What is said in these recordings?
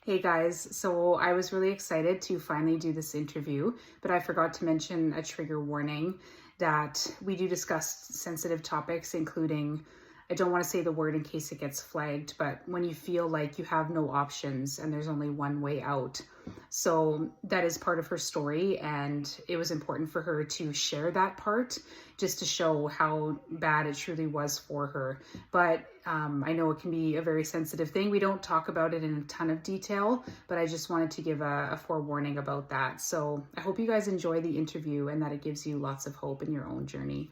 Hey guys, so I was really excited to finally do this interview, but I forgot to mention a trigger warning that we do discuss sensitive topics, including, I don't want to say the word in case it gets flagged, but when you feel like you have no options and there's only one way out. So that is part of her story, and it was important for her to share that part just to show how bad it truly was for her. But I know it can be a very sensitive thing. We don't talk about it in a ton of detail, but I just wanted to give a forewarning about that. So I hope you guys enjoy the interview and that it gives you lots of hope in your own journey.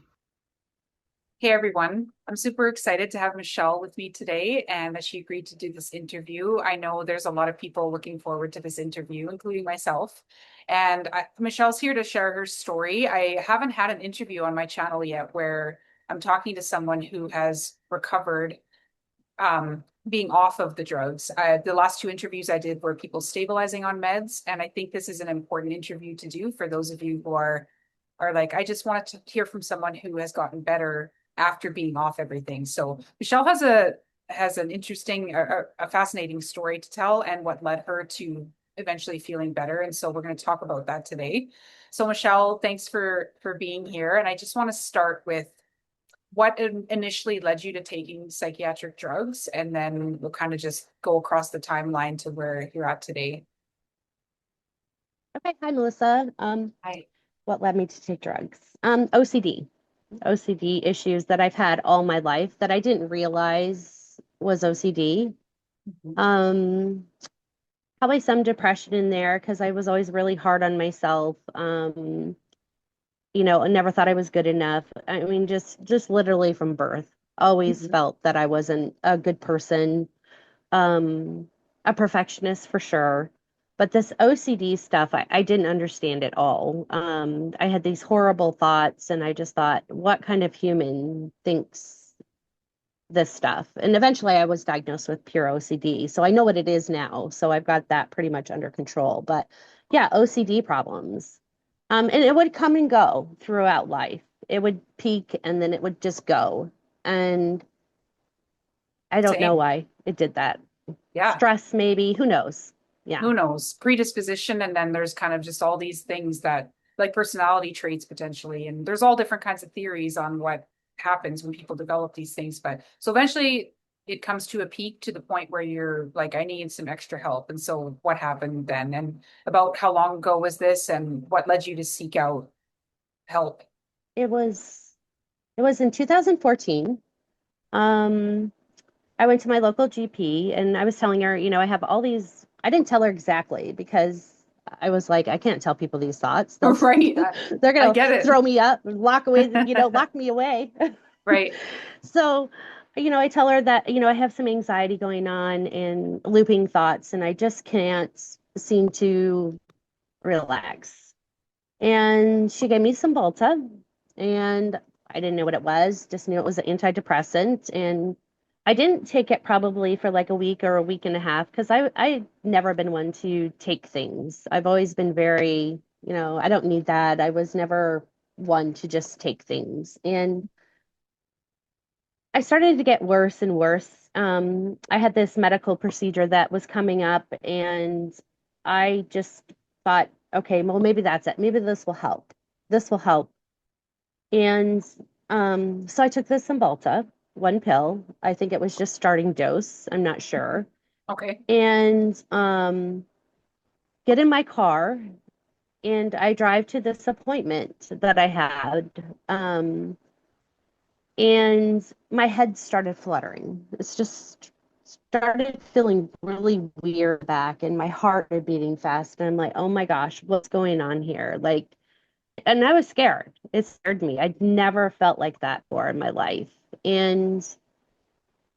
Hey everyone, I'm super excited to have Michelle with me today and that she agreed to do this interview. I know there's a lot of people looking forward to this interview, including myself. Michelle's here to share her story. I haven't had an interview on my channel yet where I'm talking to someone who has recovered being off of the drugs. The last two interviews I did were people stabilizing on meds, and I think this is an important interview to do for those of you who are like, I just wanted to hear from someone who has gotten better after being off everything. So Michelle has an interesting, a fascinating story to tell, and what led her to eventually feeling better. And so we're going to talk about that today. So Michelle, thanks for being here. And I just want to start with what initially led you to taking psychiatric drugs, and then we'll kind of just go across the timeline to where you're at today. Okay, hi Melissa. I What led me to take drugs? OCD. OCD issues that I've had all my life that I didn't realize was OCD. Um, Probably some depression in there because I was always really hard on myself. I never thought I was good enough. I mean, just literally from birth, always Mhm. felt that I wasn't a good person. Um, a perfectionist for sure. But this OCD stuff, I didn't understand at all. I had these horrible thoughts, and I just thought, what kind of human thinks this stuff? And eventually I was diagnosed with pure OCD. So I know what it is now. So I've got that pretty much under control. But yeah, OCD problems. And it would come and go throughout life. It would peak and then it would just go. And I don't know Same. why it did that. Yeah. Stress, maybe. Who knows? Yeah. Who knows? Predisposition, and then there's kind of just all these things that like personality traits potentially, and there's all different kinds of theories on what happens when people develop these things. But so eventually it comes to a peak to the point where you're like, I need some extra help. And so what happened then? And about how long ago was this, and what led you to seek out help? It was it was in 2014. Um, I went to my local GP and I was telling her, I have all these, I didn't tell her exactly because I was like, I can't tell people these thoughts. They'll Right. they're I gonna get throw me up, lock away, it. lock me away. Right. So, I tell her that, I have some anxiety going on and looping thoughts, and I just can't seem to relax. And she gave me some Volta, and I didn't know what it was, just knew it was an antidepressant. And I didn't take it probably for like a week or a week and a half because I've never been one to take things. I've always been very, I don't need that. I was never one to just take things. And I started to get worse and worse. I had this medical procedure that was coming up, and I just thought, okay, well, maybe that's it. Maybe this will help. This will help. And so I took this Cymbalta, one pill. I think it was just starting dose. I'm not sure. Okay. And get in my car, and I drive to this appointment that I had. Um, and my head started fluttering. It's just started feeling really weird back, and my heart was beating fast. And I'm like, oh my gosh, what's going on here? Like, and I was scared. It scared me. I'd never felt like that before in my life. And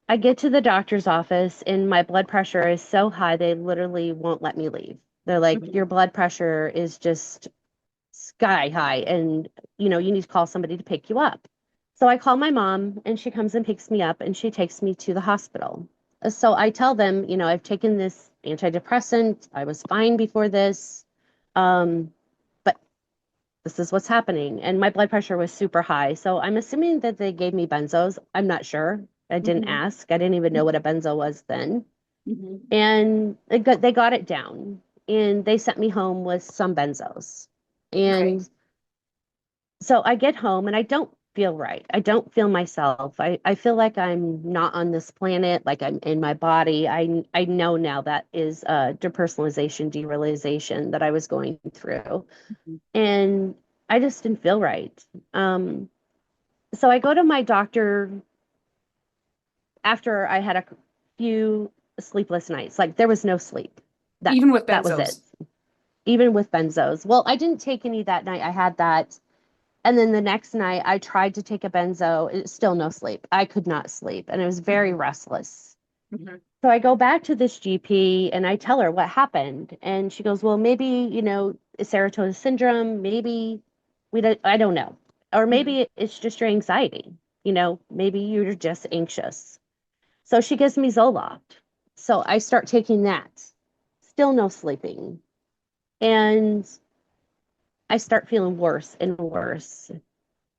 I get to the doctor's office, and my blood pressure is so high, they literally won't let me leave. They're like, Mhm. your blood pressure is just sky high, and you need to call somebody to pick you up. So I call my mom, and she comes and picks me up, and she takes me to the hospital. So I tell them, I've taken this antidepressant. I was fine before this. But this is what's happening. And my blood pressure was super high. So I'm assuming that they gave me benzos. I'm not sure. I didn't Mhm. ask. I didn't even know what a benzo was then. Mhm. And they got it down and they sent me home with some benzos. Okay. And so I get home and I don't feel right. I don't feel myself. I feel like I'm not on this planet, like I'm in my body. I know now that is depersonalization, derealization that I was going through. Mhm. And I just didn't feel right. Um, so I go to my doctor after I had a few sleepless nights. Like there was no sleep. That Even with that was it. benzos. Even with benzos. Well, I didn't take any that night. I had that. And then the next night I tried to take a benzo. It's still no sleep. I could not sleep and I was very Mhm. restless. Mhm. So I go back to this GP and I tell her what happened. And she goes, well, maybe, it's serotonin syndrome. Maybe I don't know. Or Mhm. maybe it's just your anxiety. Maybe you're just anxious. So she gives me Zoloft. So I start taking that. Still no sleeping. And I start feeling worse and worse.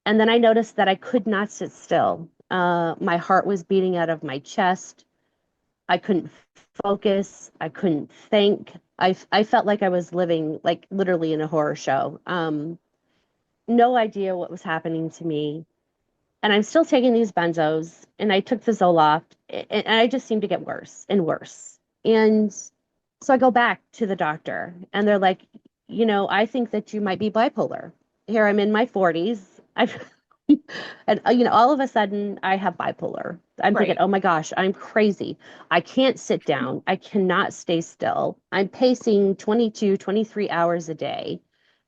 And then I noticed that I could not sit still. My heart was beating out of my chest. I couldn't focus. I couldn't think. I felt like I was living like literally in a horror show. No idea what was happening to me. And I'm still taking these benzos, and I took the Zoloft, and I just seemed to get worse and worse. And so I go back to the doctor, and they're like, I think that you might be bipolar. Here I'm in my 40s. I've and all of a sudden I have bipolar. I'm thinking, Right. oh my gosh, I'm crazy. I can't sit down. I cannot stay still. I'm pacing 22, 23 hours a day.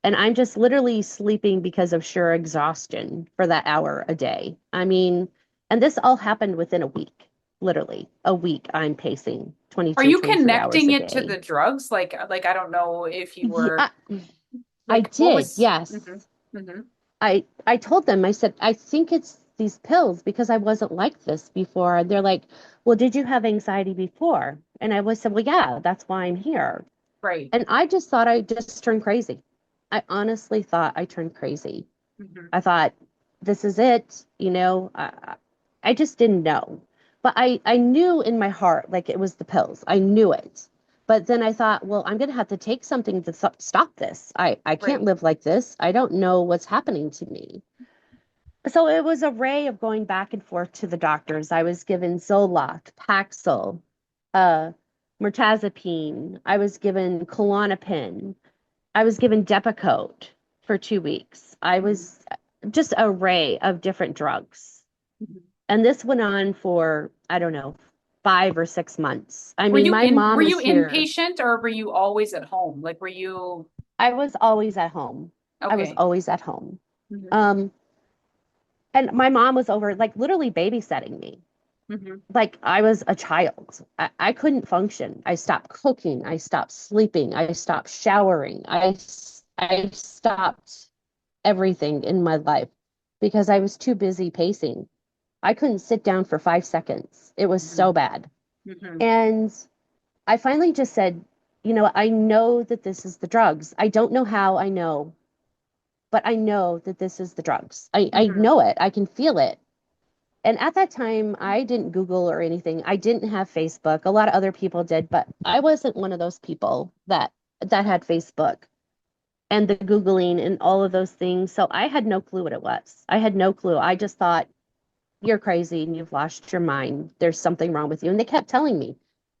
And I'm just literally sleeping because of sheer exhaustion for that hour a day. I mean, and this all happened within a week, literally a week. I'm pacing Are 22, you 23 hours connecting a it to day. the drugs? Like I don't know if you Yeah, were I like what did. was Yes. hmm I told them, I said, I think it's these pills because I wasn't like this before. And they're like, well, did you have anxiety before? And I was said, well, yeah, that's why I'm here. Right. And I just thought I just turned crazy. I honestly thought I turned crazy. Hmm. I thought, this is it. I just didn't know. But I knew in my heart, like it was the pills. I knew it. But then I thought, well, I'm going to have to take something to stop this. I can't Right. live like this. I don't know what's happening to me. So it was a ray of going back and forth to the doctors. I was given Zoloft, Paxil, uh, mirtazapine. I was given Klonopin. I was given Depakote for 2 weeks. I Mhm. was just a array of different drugs. Mhm. And this went on for, I don't know, 5 or 6 months. I Were mean, you my in were mom you is here. inpatient or were you always at home? Like were you I was always at home. I was okay? always at home. Hmm. Um, and my mom was over, like, literally babysitting me. Hmm. Like I was a child. I couldn't function. I stopped cooking. I stopped sleeping. I stopped showering. I stopped everything in my life because I was too busy pacing. I couldn't sit down for 5 seconds. It was Hmm. so bad. Hmm. And I finally just said, I know that this is the drugs. I don't know how I know, but I know that this is the drugs. I Hmm. know it. I can feel it. And at that time, I didn't Google or anything. I didn't have Facebook. A lot of other people did, but I wasn't one of those people that had Facebook and the Googling and all of those things. So I had no clue what it was. I had no clue. I just thought, you're crazy and you've lost your mind. There's something wrong with you. And they kept telling me,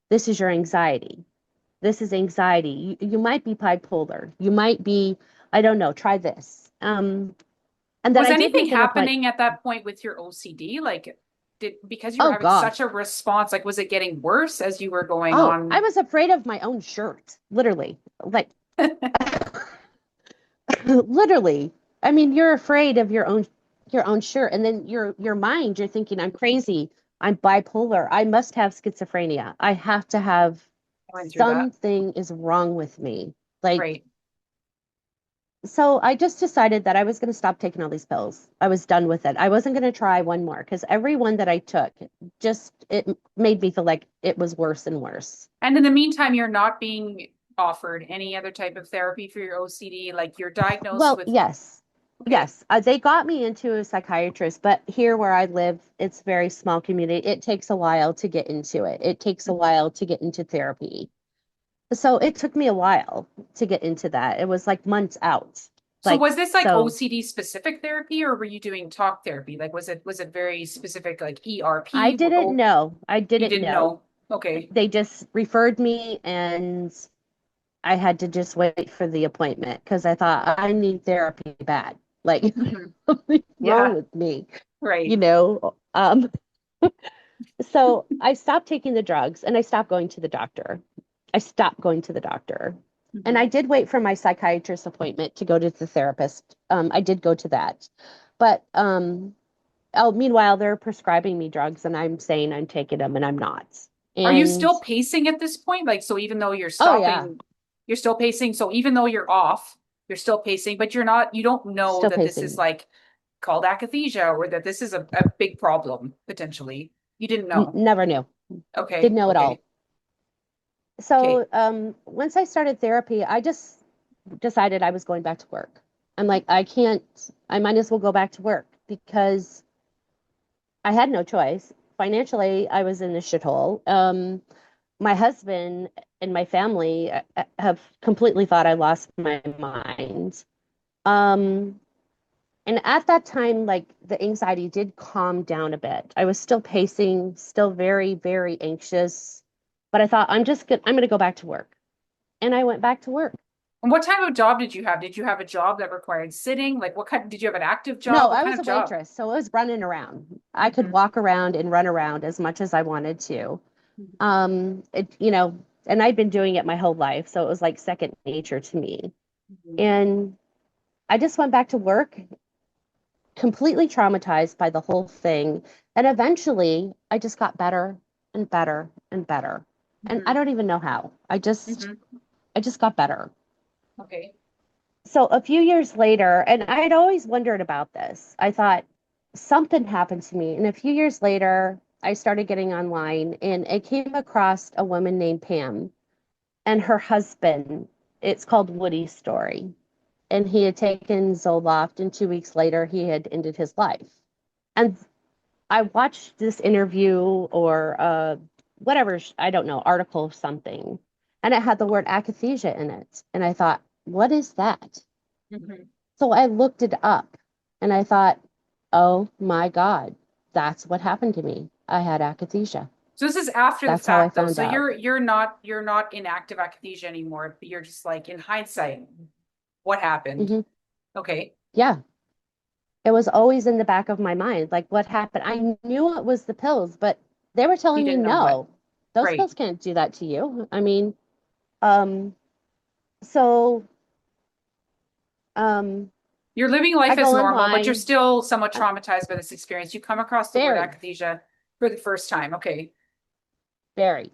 this is your anxiety. This is anxiety. You might be bipolar. You might be, I don't know, try this. And then Was I did anything make an appointment. happening at that point with your OCD? Like did because you were Oh having such a gosh. response, like was it getting worse as you were going Oh, I on? was afraid of my own shirt, literally. Like, literally. I mean, you're afraid of your own shirt, and then your mind, you're thinking, I'm crazy. I'm bipolar. I must have schizophrenia. I have to have I went through that. something is wrong with me. Like, Right. so I just decided that I was going to stop taking all these pills. I was done with it. I wasn't going to try one more because every one that I took just it made me feel like it was worse and worse. And in the meantime, you're not being offered any other type of therapy for your OCD. Like you're diagnosed Well, with yes. Okay. Yes, they got me into a psychiatrist, but here where I live, it's a very small community. It takes a while to get into it. It takes a Mhm. while to get into therapy. So it took me a while to get into that. It was like months out. So Like, was this like so OCD specific therapy, or were you doing talk therapy? Like, was it very specific, like I ERP? didn't Oh, know. I you didn't didn't know. know. Okay. They just referred me and I had to just wait for the appointment because I thought I need therapy bad. Like, Mhm. something's wrong Yeah, with me, you right. know? So I stopped taking the drugs and I stopped going to the doctor. I stopped going to the doctor. And Mhm. I did wait for my psychiatrist appointment to go to the therapist. I did go to that. But oh, meanwhile, they're prescribing me drugs and I'm saying I'm taking them and I'm not. Are you And still pacing at this point? Like, so even though you're oh, yeah, stopping, you're still pacing. So even though you're off, you're still pacing, but you don't know still that this is pacing. like called akathisia or that this is a big problem potentially. You didn't know. Never knew. Didn't Okay. know at all. Okay. Okay. So once I started therapy, I just decided I was going back to work. I'm like, I can't, I might as well go back to work because I had no choice. Financially, I was in a shithole. My husband and my family have completely thought I lost my mind. Um, and at that time, like the anxiety did calm down a bit. I was still pacing, still very, very anxious, but I thought I'm gonna go back to work. And I went back to work. And what type of job did you have? Did you have a job that required sitting? Like what kind, did you have an active No, job? What I kind was of a job? waitress, so I was running around. I could Hmm. walk around and run around as much as I wanted to. Hmm. And I'd been doing it my whole life, so it was like second nature to me. Hmm. And I just went back to work, completely traumatized by the whole thing. And eventually, I just got better and better and better. And I Hmm. don't even know how. Hmm. I just got better. Okay. So a few years later, and I had always wondered about this. I thought something happened to me. And a few years later, I started getting online and I came across a woman named Pam and her husband. It's called Woody's Story. And he had taken Zoloft, and 2 weeks later, he had ended his life. And I watched this interview or whatever, I don't know, article of something, and it had the word akathisia in it. And I thought, what is that? Hmm. So I looked it up and I thought, oh my God, that's what happened to me. I had akathisia. So this is after the That's how I fact though. found So out. you're not in active akathisia anymore, but you're just like in hindsight, what happened? Hmm. Okay. Yeah, it was always in the back of my mind. Like, what happened? I knew it was the pills, but they were You telling me, didn't know what. no, those Right. pills can't do that to you. I mean, um, so um, You're living I life as go normal, but you're online, still somewhat I'm traumatized by this experience. You come across the word very, akathisia for the first time. Okay. very.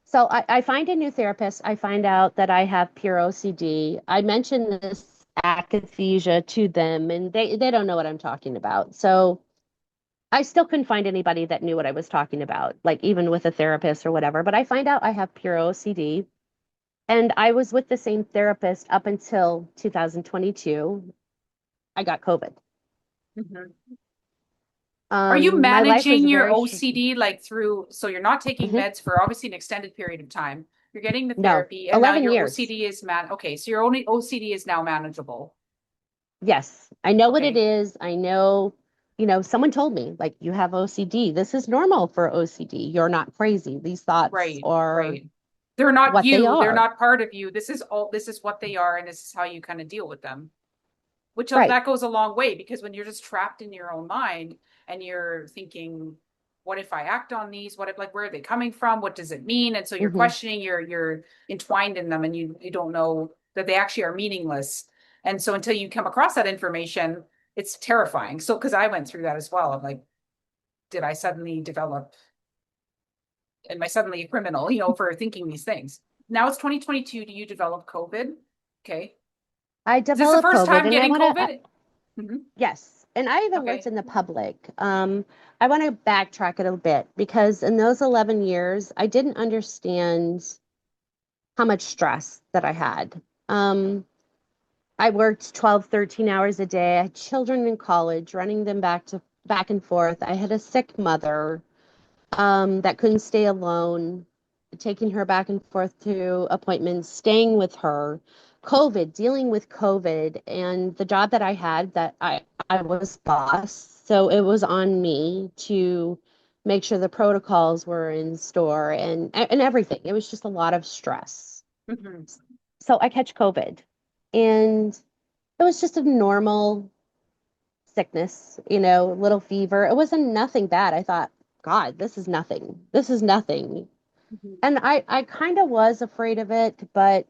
So I find a new therapist. I find out that I have pure OCD. I mention this akathisia to them, and they don't know what I'm talking about. So I still couldn't find anybody that knew what I was talking about, like even with a therapist or whatever. But I find out I have pure OCD, and I was with the same therapist up until 2022. I got COVID. Mhm. Are you My life was managing your very, OCD like through, so you're not taking mhm. meds for obviously an extended period of time. You're getting the No, therapy and now 11 your years. OCD is okay, so your only OCD is now manageable. Yes, I know what it Okay. is. I know, someone told me, like, you have OCD. This is normal for OCD. You're not crazy. These thoughts Right, are right. They're not what they you, they're are. not part of you. This is what they are, and this is how you kind of deal with them. Which Right. that goes a long way because when you're just trapped in your own mind and you're thinking, what if I act on these? What if, like, where are they coming from? What does it mean? And so you're Hmm. questioning, you're entwined in them and you don't know that they actually are meaningless. And so until you come across that information, it's terrifying. So because I went through that as well. I'm like, did I suddenly develop, am I suddenly a criminal, for thinking these things? Now it's 2022. Do you develop COVID? Okay. I Is this the developed first COVID time and I getting want to, COVID? Mhm. yes. And I even worked Okay. in the public. I want to backtrack it a bit because in those 11 years, I didn't understand how much stress that I had. Um, I worked 12, 13 hours a day. I had children in college, running them back and forth. I had a sick mother that couldn't stay alone, taking her back and forth to appointments, staying with her, COVID, dealing with COVID, and the job that I had that I was boss. So it was on me to make sure the protocols were in store and everything. It was just a lot of stress. Hmm. So I catch COVID and it was just a normal sickness, little fever. It wasn't nothing bad. I thought, God, this is nothing. This is nothing. Hmm. And I kind of was afraid of it, but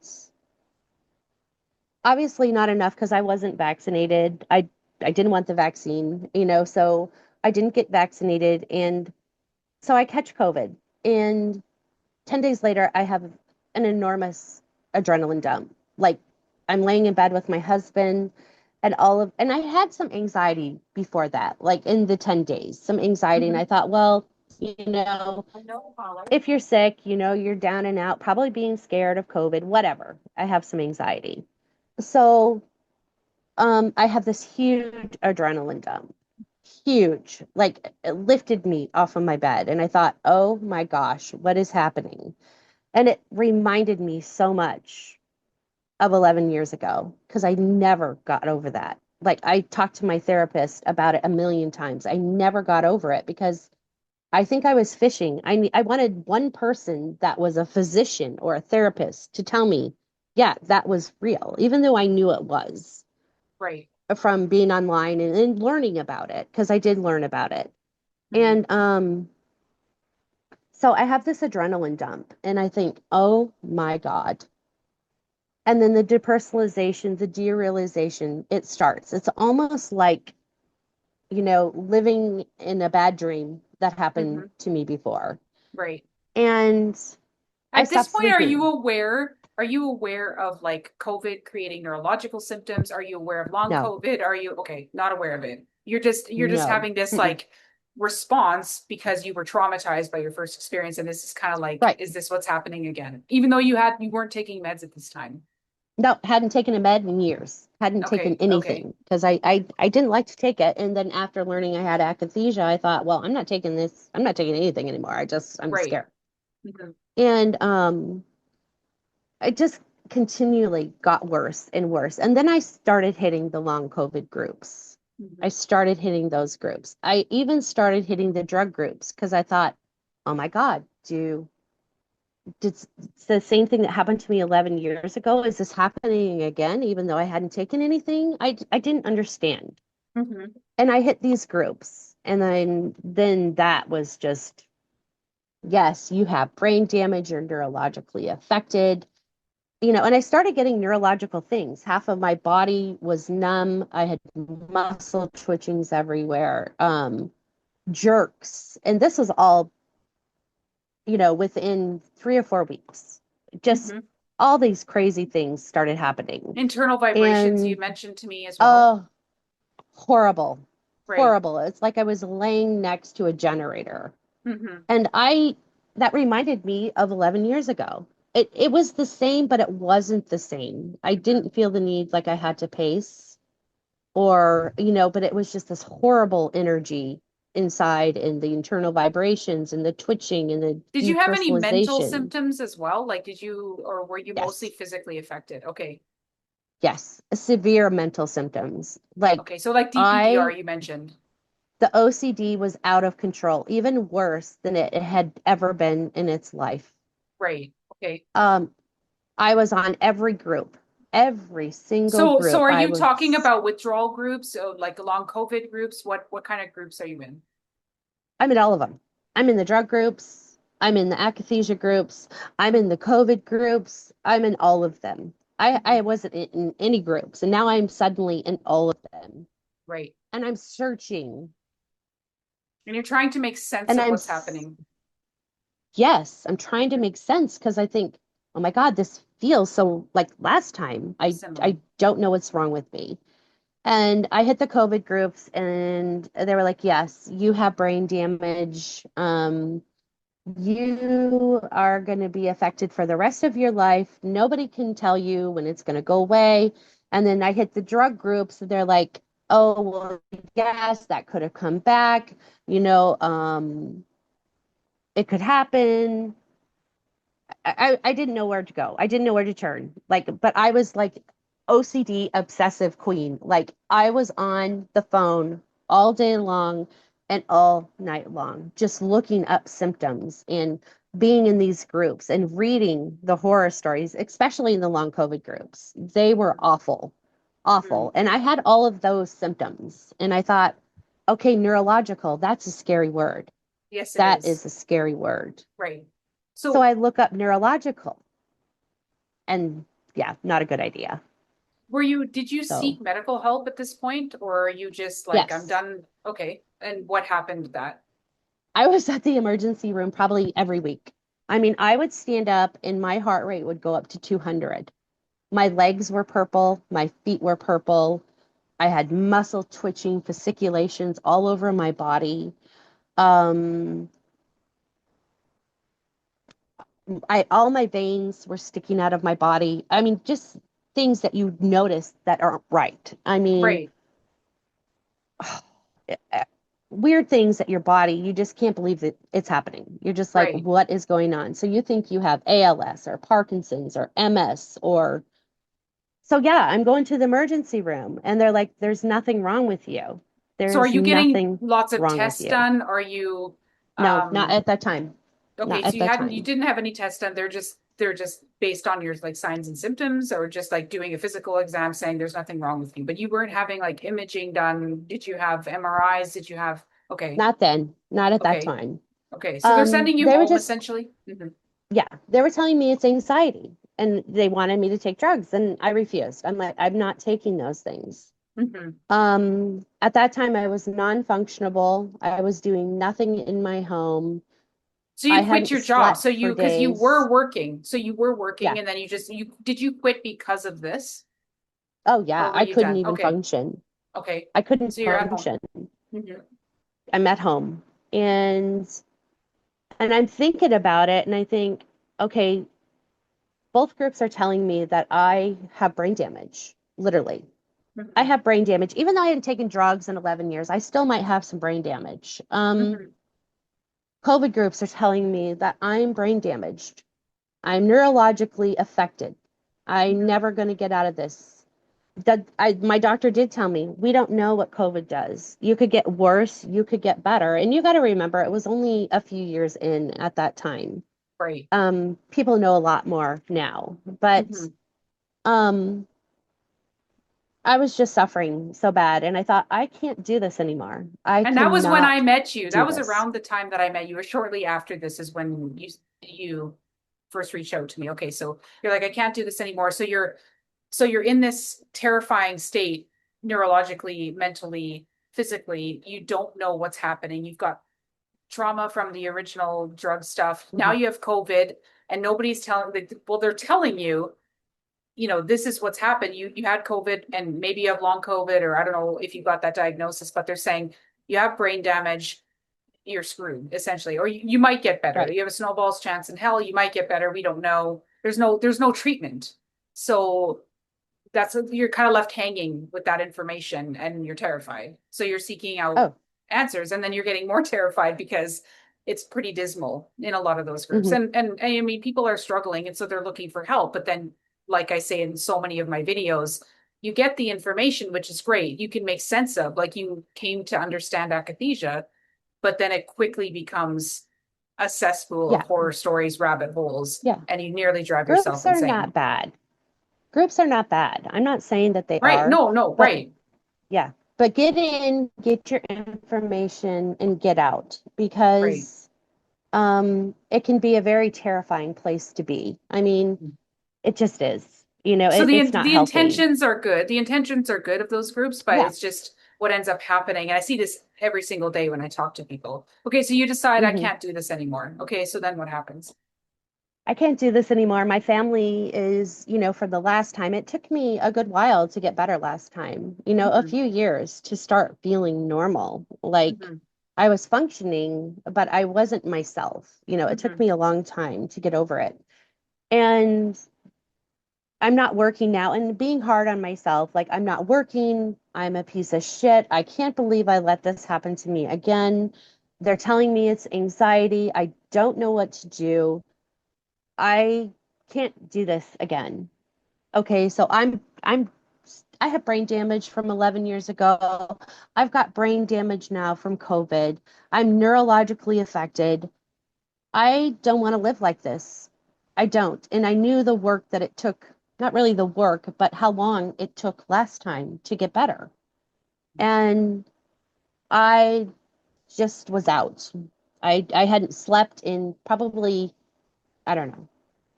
obviously not enough because I wasn't vaccinated. I didn't want the vaccine, so I didn't get vaccinated. And so I catch COVID. And 10 days later, I have an enormous adrenaline dump. Like I'm laying in bed with my husband and I had some anxiety before that, like in the 10 days, some anxiety. And Hmm. I thought, well, you know, if you're sick, you're down and out, probably being scared of COVID, whatever. I have some anxiety. So, I have this huge adrenaline dump, huge, like it lifted me off of my bed. And I thought, oh my gosh, what is happening? And it reminded me so much of 11 years ago because I never got over that. Like I talked to my therapist about it a million times. I never got over it because I think I was fishing. I wanted one person that was a physician or a therapist to tell me, yeah, that was real, even though I knew it was Right. from being online and learning about it because I did learn about it. Hmm. And so I have this adrenaline dump and I think, oh my God. And then the depersonalization, the derealization, it starts. It's almost like, living in a bad dream that happened Hmm. to me before. Right. And I At this stopped point, sleeping. are you aware of like COVID creating neurological symptoms? Are you aware of long No, COVID? Are you okay, not aware of it? You're just no. having this Mm-mm. like response because you were traumatized by your first experience, and this is kind of like, Right. is this what's happening again? Even though you weren't taking meds at this time. No, hadn't taken a med in years. Hadn't taken Okay, okay, anything because I didn't like to take it. And then after learning I had akathisia, I thought, well, I'm not taking this. I'm not taking anything anymore. I'm right. scared. Hmm. And I just continually got worse and worse. And then I started hitting the long COVID groups. I Hmm. started hitting those groups. I even started hitting the drug groups because I thought, oh my God, it's the same thing that happened to me 11 years ago. Is this happening again, even though I hadn't taken anything? I didn't understand. Hmm. And I hit these groups. And then that was just, yes, you have brain damage, you're neurologically affected. And I started getting neurological things. Half of my body was numb. I had muscle twitchings everywhere, jerks. And this was all, within 3 or 4 weeks. Just Hmm. all these crazy things started happening. Internal vibrations you And mentioned to me as well. oh, horrible, Right. horrible. It's like I was laying next to a generator. Hmm. And that reminded me of 11 years ago. It was the same, but it wasn't the same. I Hmm. didn't feel the need like I had to pace but it was just this horrible energy inside and the internal vibrations and the twitching and the Did you have any mental depersonalization. symptoms as well? Like, or were you mostly Yes. physically affected? Okay. Yes. Severe mental symptoms. Like Okay. So, like DPDR, I, you mentioned. the OCD was out of control, even worse than it had ever been in its life. Right. Okay. Um, I was on every single So group. are I you talking was, about withdrawal groups, so like long COVID groups? What kind of groups are you in? I'm in all of them. I'm in the drug groups. I'm in the akathisia groups. I'm in the COVID groups. I'm in all of them. I Mhm. wasn't in any groups, and now I'm suddenly in all of them. Right. And I'm searching, And you're trying to make sense and of what's happening. yes, I'm trying to Mhm. make sense because I think, oh my God, this feels so like last time. Similar. I don't know what's wrong with me. And I hit the COVID groups, and they were like, yes, you have brain damage. You are going to be affected for the rest of your life. Nobody can tell you when it's going to go away. And then I hit the drug groups, and they're like, oh, well, yes, that could have come back. You know, it could happen. I didn't know where to go. I didn't know where to turn. Like, but I was like OCD obsessive queen. Like I was on the phone all day long and all night long, just looking up symptoms and being in these groups and reading the horror stories, especially in the long COVID groups. They were awful, Mhm. awful. And I had all of those symptoms. And I thought, okay, neurological, that's a scary word. Yes, it That is. is a scary word. Right. So So I look up neurological and yeah, not a good idea. did you So seek medical help at this point, or are you just like, I'm yes, done? Okay. And what happened with that? I was at the emergency room probably every week. I mean, I would stand up and my heart rate would go up to 200. My legs were purple, my feet were purple. I had muscle twitching fasciculations all over my body. Um, I all my veins were sticking out of my body. I mean, just things that you notice that aren't right. I mean, Right. weird things at your body. You just can't believe that it's happening. You're just like, Right. what is going on? So you think you have ALS or Parkinson's or MS or so yeah, I'm going to the emergency room and they're like, there's nothing wrong with you. So are There's you getting nothing lots of wrong with tests you. done? Are you No, not um at that time. okay, Not so at that you time. didn't have any tests done. They're just based on your like signs and symptoms, or just like doing a physical exam saying there's nothing wrong with you. But you weren't having like imaging done. Did you have MRIs? Did you have okay, Not then. Not at that okay, time. okay. So they're sending you They were home just essentially. yeah, they were telling me it's anxiety and they wanted me to take drugs and I refused. I'm like, I'm not taking those things. Hmm. At that time I was non-functionable. I was doing nothing in my home. So I you quit hadn't your job. So slept for you because you days. were working. So you were working Yeah. and then you did you quit because of this? Oh yeah, Or were I you couldn't done? even Okay. function. Okay. I couldn't So you're at home. function. Hmm. I'm at home. And I'm thinking about it and I think, okay, both groups are telling me that I have brain damage, literally. I Hmm. have brain damage. Even though I hadn't taken drugs in 11 years, I still might have some brain damage. Hmm. COVID groups are telling me that I'm brain damaged. I'm neurologically affected. I'm Hmm. never going to get out of this. My doctor did tell me, we don't know what COVID does. You could get worse, you could get better. And you got to remember, it was only a few years in at that time. Right. People know a lot more now, but Hmm. um, I was just suffering so bad. And I thought, I can't do this anymore. I And that was when I cannot met you. do That was this. around the time that I met you, or shortly after this is when you first reached out to me. Okay, so you're like, I can't do this anymore. So you're in this terrifying state, neurologically, mentally, physically. You don't know what's happening. You've got trauma from the original drug stuff. Now Mhm. you have COVID, and nobody's telling. Well, they're telling you, this is what's happened. You had COVID, and maybe you have long COVID, or I don't know if you got that diagnosis, but they're saying you have brain damage. You're screwed essentially, or you might get better. Right. You have a snowball's chance in hell. You might get better. We don't know. There's no treatment. So you're kind of left hanging with that information and you're terrified. So you're seeking out Oh, answers and then you're getting more terrified because it's pretty dismal in a lot of those groups. hmm And I mean, people are struggling and so they're looking for help. But then, like I say in so many of my videos, you get the information, which is great. You can make sense of, like you came to understand akathisia, but then it quickly becomes a cesspool of yeah. horror stories, rabbit holes, Yeah. and you nearly drive yourself Groups are insane. not bad. Groups are not bad. I'm not saying that they Right. are, No, no, but right. yeah. But get in, get your information, and get out Right. because it can be a very terrifying place to be. I mean, it just is. So It's not the healthy. intentions are good. The intentions are good of those groups, but Yeah. it's just what ends up happening. And I see this every single day when I talk to people. Okay, so you decide I hmm can't do this anymore. Okay, so then what happens? I can't do this anymore. My family is, for the last time, it took me a good while to get better last time, a Hmm. few years to start feeling normal. Like Hmm. I was functioning, but I wasn't myself. It took Hmm. me a long time to get over it. And I'm not working now and being hard on myself. Like, I'm not working. I'm a piece of shit. I can't believe I let this happen to me again. They're telling me it's anxiety. I don't know what to do. I can't do this again. Okay, so I have brain damage from 11 years ago. I've got brain damage now from COVID. I'm neurologically affected. I don't want to live like this. I don't. And I knew the work that it took, not really the work, but how long it took last time to get better. And I just was out. I hadn't slept in probably, I don't know,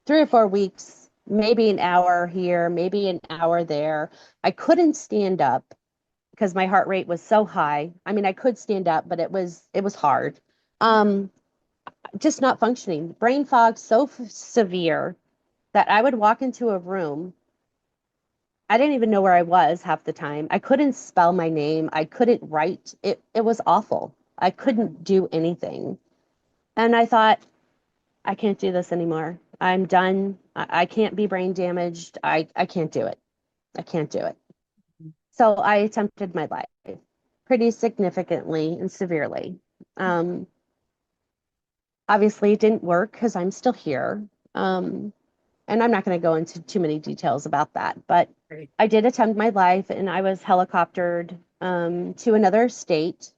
3 or 4 weeks, maybe an hour here, maybe an hour there. I couldn't stand up because my heart rate was so high. I mean, I could stand up, but it was hard. Um, just not functioning. Brain fog so severe that I would walk into a room. I didn't even know where I was half the time. I couldn't spell my name. I couldn't write. It was awful. I couldn't do anything. And I thought, I can't do this anymore. I'm done. I can't be brain damaged. I can't do it. I can't do it. So I attempted my life pretty significantly and severely. Um, Obviously, it didn't work because I'm still here. Um, and I'm not going to go into too many details about that, but Right. I did attempt my life and I was helicoptered to another state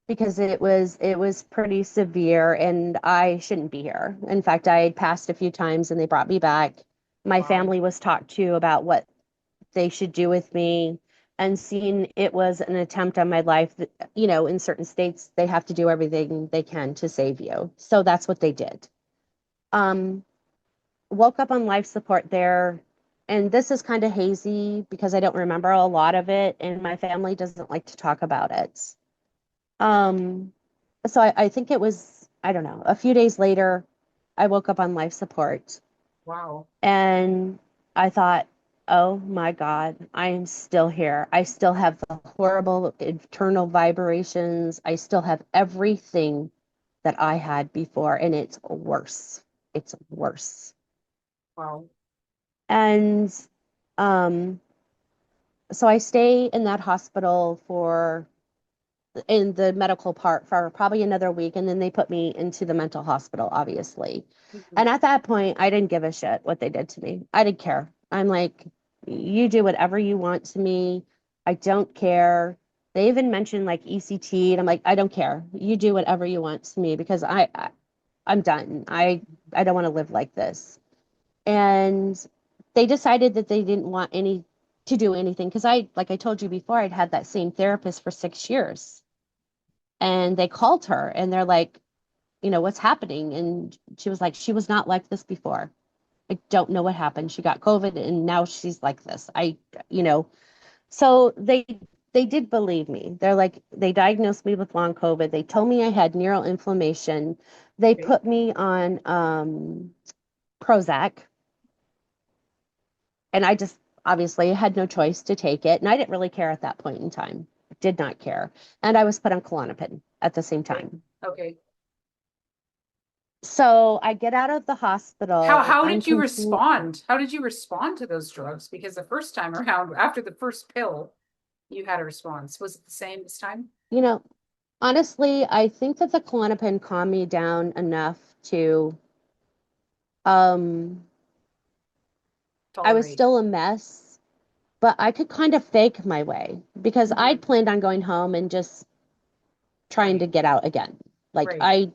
because it was pretty severe and I shouldn't be here. In fact, I had passed a few times and they brought me back. My Wow. family was talked to about what they should do with me and seeing it was an attempt on my life that, in certain states they have to do everything they can to save you. So that's what they did. Um, Woke up on life support there. And this is kind of hazy because I don't remember a lot of it, and my family doesn't like to talk about it. Um, so I think it was, I don't know, a few days later, I woke up on life support Wow. and I thought, oh my God, I am still here. I still have the horrible internal vibrations. I still have everything that I had before, and it's worse. It's worse. Wow. And um, so I stay in that hospital in the medical part for probably another week, and then they put me into the mental hospital, obviously. Mhm. And at that point, I didn't give a shit what they did to me. I didn't care. I'm like, you do whatever you want to me. I don't care. They even mentioned like ECT, and I'm like, I don't care. You do whatever you want to me because I'm done. I don't want to live like this. And they decided that they didn't want any to do anything because like I told you before, I'd had that same therapist for 6 years. And they called her and they're like, what's happening? And she was like, she was not like this before. I don't know what happened. She got COVID and now she's like this. You know, so they did believe me. They're like, they diagnosed me with long COVID. They told me I had neuroinflammation. They Okay. put me on Prozac, and I just obviously had no choice to take it. And I didn't really care at that point in time. Did not care. And I was put on Klonopin at the same Okay. time. Okay. So I get out of the How hospital. how I'm did you complete. respond? How did you respond to those drugs? Because the first time around, after the first pill, you had a response. Was it the same this time? You know, honestly, I think that the Klonopin calmed me down enough to. Um, I was Tolerate. still a mess, but I could kind of fake my way because I'd Mhm. planned on going home and just trying to Right. get out again. Like Right.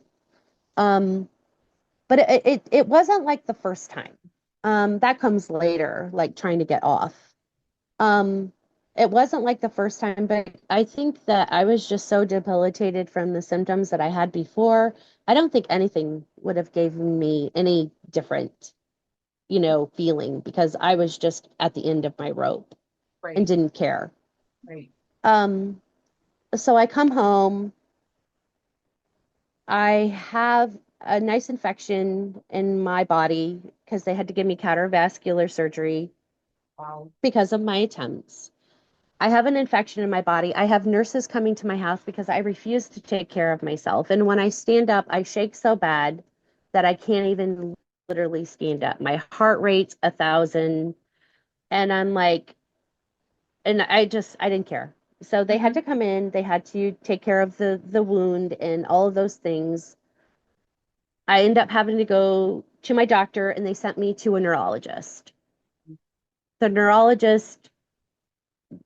um, but it wasn't like the first time. That comes later, like trying to get off. Um, it wasn't like the first time, but I think that I was just so debilitated from the symptoms that I had before. I don't think anything would have given me any different, feeling because I was just at the end of my rope and Right. didn't care. Right. Um, so I come home. I have a nice infection in my body because they had to give me cardiovascular surgery Wow. because of my attempts. I have an infection in my body. I have nurses coming to my house because I refuse to take care of myself. And when I stand up, I shake so bad that I can't even literally stand up. My heart rate's 1,000. And I'm like, and I didn't care. So they had Mhm. to come in, they had to take care of the wound and all of those things. I ended up having to go to my doctor and they sent me to a neurologist. The neurologist,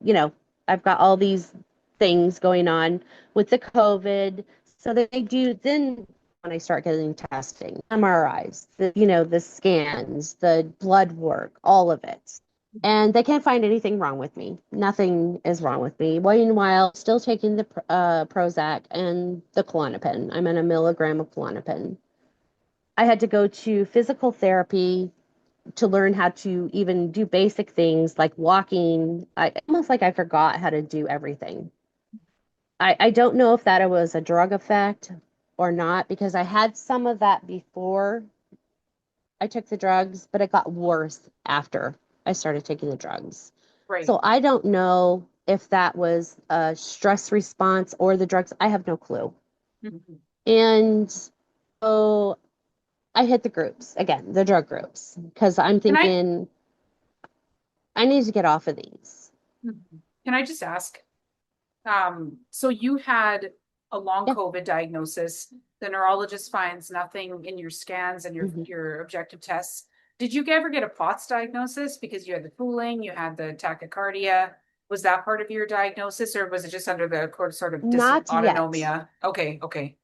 you know, I've got all these things going on with the COVID. So they do then when I start getting testing, MRIs, the scans, the blood work, all of it. And they can't find anything wrong with me. Nothing is wrong with me. Meanwhile, still taking the Prozac and the Klonopin. I'm on a milligram of Klonopin. I had to go to physical therapy to learn how to even do basic things like walking. I almost like I forgot how to do everything. I don't know if that was a drug effect or not because I had some of that before I took the drugs, but it got worse after I started taking the drugs. Right. So I don't know if that was a stress response or the drugs. I have no clue. Mhm. And so I hit the groups again, the drug groups, because I'm Can I thinking I need to get off of these. can I just ask? So you had a long Yeah. COVID diagnosis. The neurologist finds nothing in your scans and Mhm. your objective tests. Did you ever get a POTS diagnosis because you had the pooling, you had the tachycardia? Was that part of your diagnosis, or was it just under the sort of Not yet. dysautonomia? Okay, okay.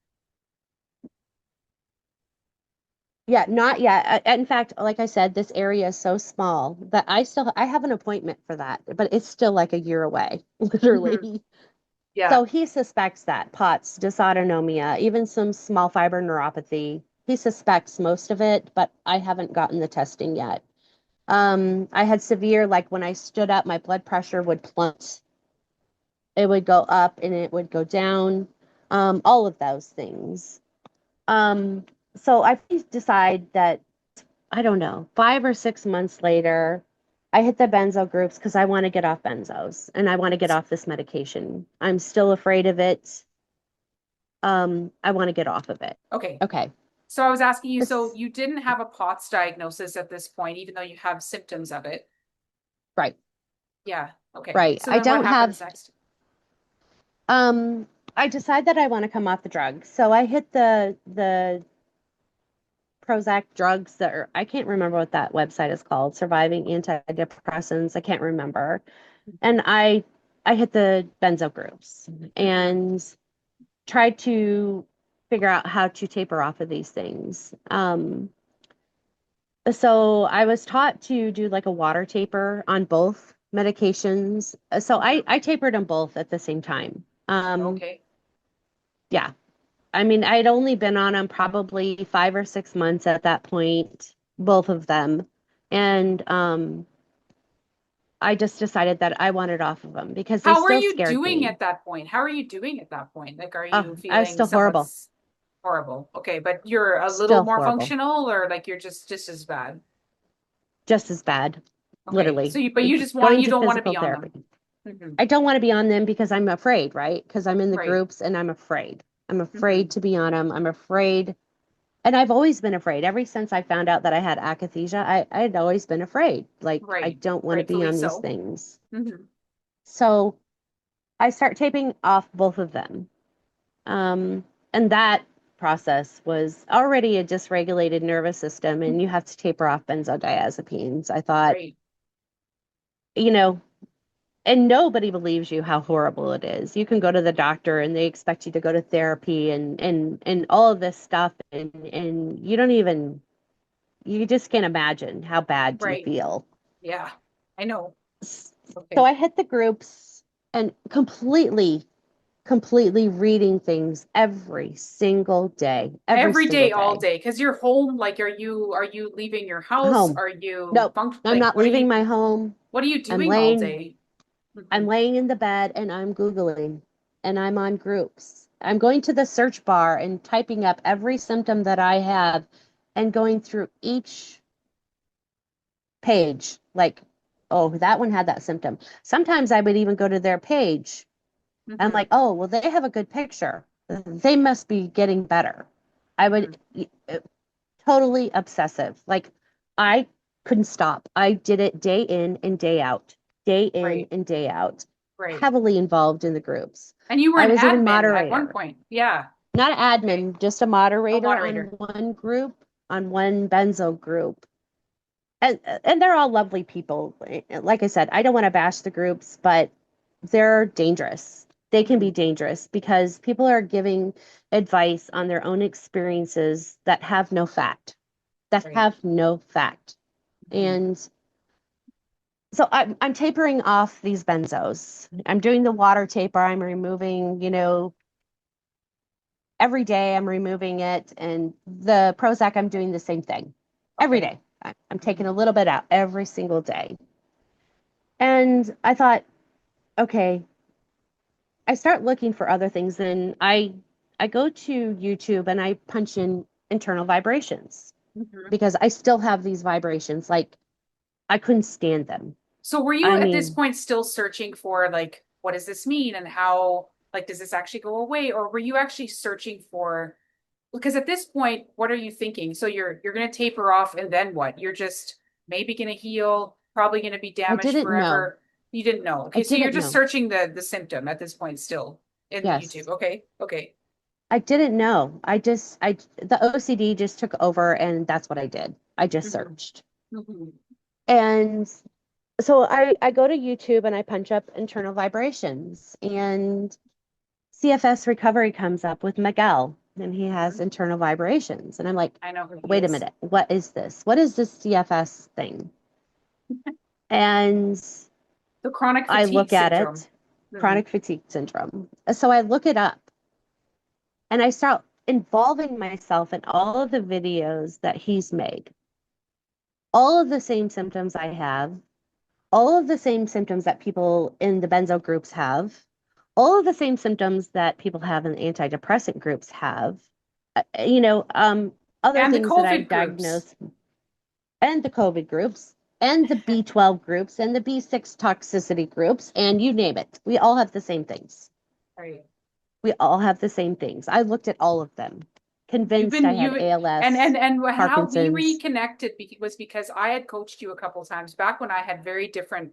Yeah, not yet. In fact, like I said, this area is so small that I have an appointment for that, but it's still like a year away, Mhm. literally. Yeah. So he suspects that POTS, dysautonomia, even some small fiber neuropathy. He suspects most of it, but I haven't gotten the testing yet. I had severe, like when I stood up, my blood pressure would plummet. It would go up and it would go down. All of those things. Um, so I decide that, I don't know, 5 or 6 months later, I hit the benzo groups because I want to get off benzos and I want to get off this medication. I'm still afraid of it. I want to get off of it. Okay. Okay. So I was asking you, so It's you didn't have a POTS diagnosis at this point, even though you have symptoms of it. right, Yeah. Okay. right. So I then what don't have, happens next? um, I decide that I want to come off the drug. So I hit the Prozac drugs that are, I can't remember what that website is called, Surviving Antidepressants. I can't remember. And I hit the benzo groups Mhm. and tried to figure out how to taper off of these things. So I was taught to do like a water taper on both medications. So Mhm. I tapered them both at the same time. Okay. Yeah. I mean, I'd only been on them probably 5 or 6 months at that point, both of them. And I just decided that I wanted off of them because they How are still you scared doing me. at that point? How are you doing at that point? Like, are Oh, you I was feeling still horrible. somewhat horrible? Okay, but you're a little Still more horrible. functional, or like you're just as bad? Just as bad, Okay, so literally. you, but you just want, Going you to don't want to physical be on therapy. them. Hmm. I don't want to be on them because I'm afraid, right? Because I'm in the Right. groups and I'm afraid. I'm afraid Hmm. to be on them. I'm afraid. And I've always been afraid. Ever since I found out that I had akathisia, I had always been afraid. Like, I Right. don't want to be Rightfully on these so. things. Hmm. So I start taping off both of them. Um, and that process was already a dysregulated nervous system, and you have to taper off benzodiazepines. I thought, Right. you know, and nobody believes you how horrible it is. You can go to the doctor and they expect you to go to therapy and all of this stuff and you don't even you just can't imagine how bad you Right. feel. Yeah. I know. So Okay. I hit the groups and completely reading things every Every single day, all day. day, because you're home. Like, are you leaving your house? Home. Are you Nope, function? I'm Like, not leaving my home. what are you I'm doing all laying day? I'm Mhm. laying in the bed and I'm Googling and I'm on groups. I'm going to the search bar and typing up every symptom that I have and going through each page. Like, oh, that one had that symptom. Sometimes I would even go to their page. I'm Mhm. like, oh, well, they have a good picture. They must be getting better. I would Mhm. totally obsessive. Like I couldn't stop. I did it day in and day out, day in Right. and day out, Right. heavily involved in the groups. And you were I an was even admin at one moderator, point. Yeah. not an Okay. admin, just a A moderator on moderator. one group, on one Benzo group. And they're all lovely people. Like I said, I don't want to bash the groups, but they're dangerous. They can be Mhm. dangerous because people are giving advice on their own experiences that have no fact, that Right. have no fact. Mhm. And so I'm tapering off these benzos. I'm doing the water taper. I'm removing, every day I'm removing it. And the Prozac, I'm doing the same thing every Okay. day. I'm taking a Mhm. little bit out every single day. And I thought, okay, I start looking for other things and I go to YouTube and I punch in internal vibrations Mhm. because I still have these vibrations. Like I couldn't stand them. So were you I at this mean, point still searching for like what does this mean and how like does this actually go away or were you actually searching for because at this point what are you thinking? So you're going to taper off and then what? You're just maybe going to heal, probably going to be I damaged didn't know. forever. You didn't know. I Okay, so you're didn't just know. searching the symptom at this point still in the YouTube. Yes. Okay. Okay. I didn't know. The OCD just took over and that's what I did. I just Hmm. searched. Hmm. And so I go to YouTube and I punch up internal vibrations and CFS recovery comes up with Miguel and he has internal vibrations. And I'm like, I know who he wait a is. minute, what is this? What is this CFS thing? And The chronic I fatigue look at syndrome. it, Hmm. chronic fatigue syndrome. So I look it up and I start involving myself in all of the videos that he's made. All of the same symptoms I have, all of the same symptoms that people in the benzo groups have, all of the same symptoms that people have in antidepressant groups have, uh, you know, um, other And the things that COVID I've groups. diagnosed, and the COVID groups, and the B12 groups, and the B6 toxicity groups, and you name it. We all have the same things. Right. We all have the same things. I looked at all of them, You've convinced I been had you ALS, and how we Parkinson's. reconnected was because I had coached you a couple times back when I had very different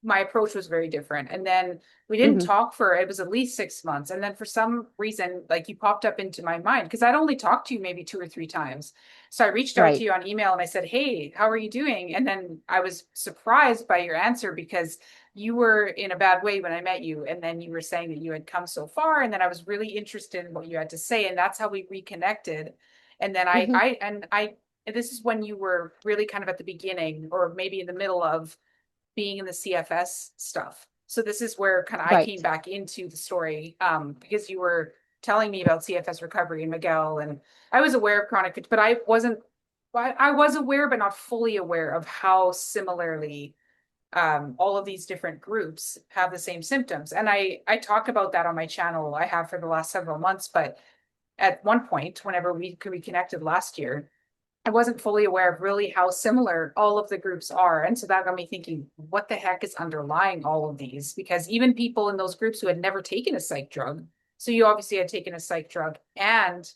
my approach was very different. And then we didn't Hmm. talk for it was at least 6 months. And then for some reason, like you popped up into my mind because I'd only talked to you maybe 2 or 3 times. So I reached out to Right. you on email and I said, "Hey, how are you doing?" And then I was surprised by your answer because you were in a bad way when I met you. And then you were saying that you had come so far. And then I was really interested in what you had to say. And that's how we reconnected. And then Hmm. this is when you were really kind of at the beginning or maybe in the middle of being in the CFS stuff. So this is where kind of I came Right. back into the story because you were telling me about CFS recovery and Miguel, and I was aware of chronic, but I wasn't. I was aware, but not fully aware of how similarly all of these different groups have the same symptoms. And I talk about that on my channel. I have for the last several months, but at one point, whenever we reconnected last year, I wasn't fully aware of really how similar all of the groups are. And so that got me thinking, what the heck is underlying all of these? Because even people in those groups who had never taken a psych drug, so you obviously had taken a psych drug and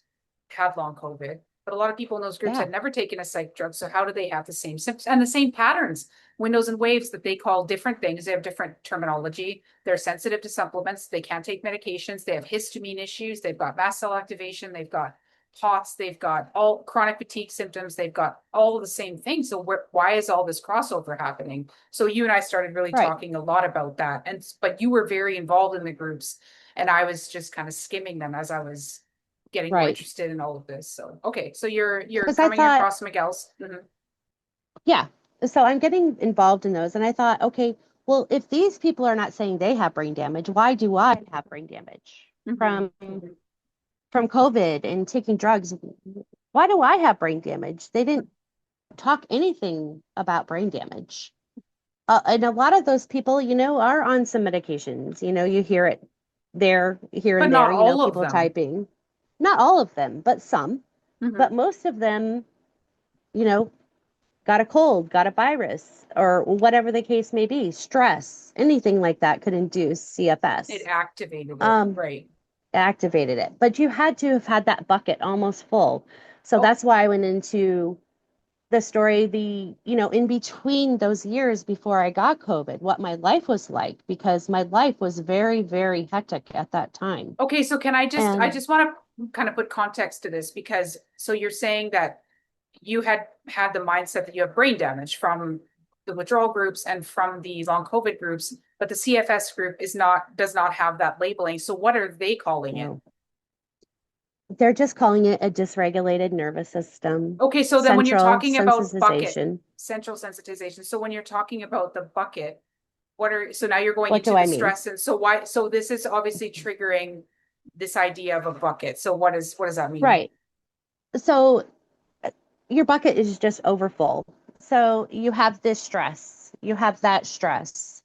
had long COVID, but a lot of people in those groups Yeah. had never taken a psych drug. So how do they have the same symptoms and the same patterns, windows and waves that they call different things? They have different terminology. They're sensitive to supplements. They can't take medications. They have histamine issues. They've got mast cell activation. They've got POTS, they've got all chronic fatigue symptoms, they've got all of the same things. So why is all this crossover happening? So you and I started really Right. talking a lot about that. But you were very involved in the groups and I was just kind of skimming them as I was getting more Right. interested in all of this. So okay, so you're Because I coming thought, across Miguel's. Mhm. yeah. So I'm getting involved in those. And I thought, okay, well, if these people are not saying they have brain damage, why do I have brain damage Mhm. from COVID and taking drugs? Why do I have brain damage? They didn't talk anything about brain damage. And a lot of those people, are on some medications. You hear it there, here But and not there, all of people them. typing. Not all of them, but some. Mhm. But most of them, you know, got a cold, got a virus, or whatever the case may be, stress, anything like that could induce It CFS, activated it, um, right? activated it. But you had to have had that bucket almost full. So Oh, that's why I went into the story, in between those years before I got COVID, what my life was like, because my life was very, very hectic at that time. okay. So can I And just want to kind of put context to this because so you're saying that you had the mindset that you have brain damage from the withdrawal groups and from the long COVID groups, but the CFS group does not have that labeling. So what are they calling it? no, they're just calling it a dysregulated nervous system, Okay, so then when you're central talking about bucket, sensitization. central sensitization, so when you're talking about the bucket, so now you're going What do into the I mean? stress, and so this is obviously triggering this idea of a bucket. So what does that mean? Right. So your bucket is just overfull. So you have this stress, you have that stress.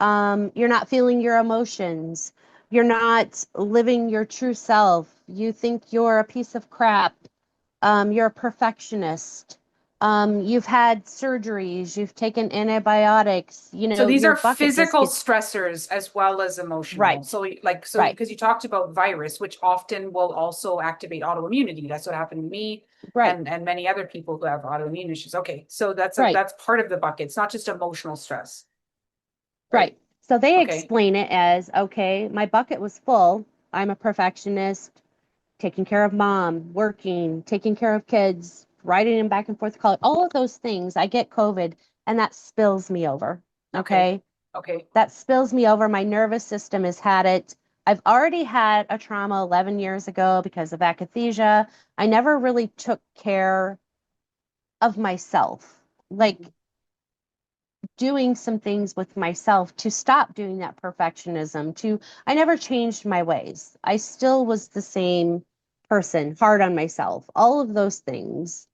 You're not feeling your emotions. You're not living your true self. You think you're a piece of crap. You're a perfectionist. You've had surgeries. You've taken antibiotics. So these Your are bucket just physical gets stressors as well as emotional. right, So right, because you talked about virus, which often will also activate autoimmunity. That's what happened to me right, and many other people who have autoimmune issues. Okay, so right, that's part of the bucket. It's not just emotional stress, right? right. So they Okay. explain it as, okay, my bucket was full. I'm a perfectionist, taking care of mom, working, taking care of kids, riding them back and forth to college, all of those things. I get COVID and that spills me over. Okay. Okay. Okay. That spills me over. My nervous system has had it. I've already had a trauma 11 years ago because of akathisia. I never really took care of myself, like doing some things with myself to stop doing that perfectionism. I never changed my ways. I still was the same person, hard on myself, all of those things.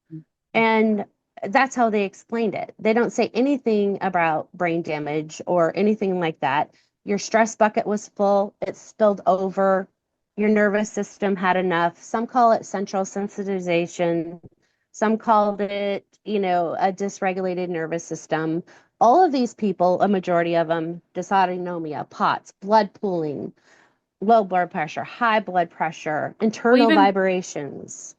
And that's how they explained it. They don't say anything about brain damage or anything like that. Your stress bucket was full, it spilled over, your nervous system had enough. Some call it central sensitization, some called it, a dysregulated nervous system. All of these people, a majority of them, dysautonomia, POTS, blood pooling, low blood pressure, high blood pressure, Well, internal vibrations.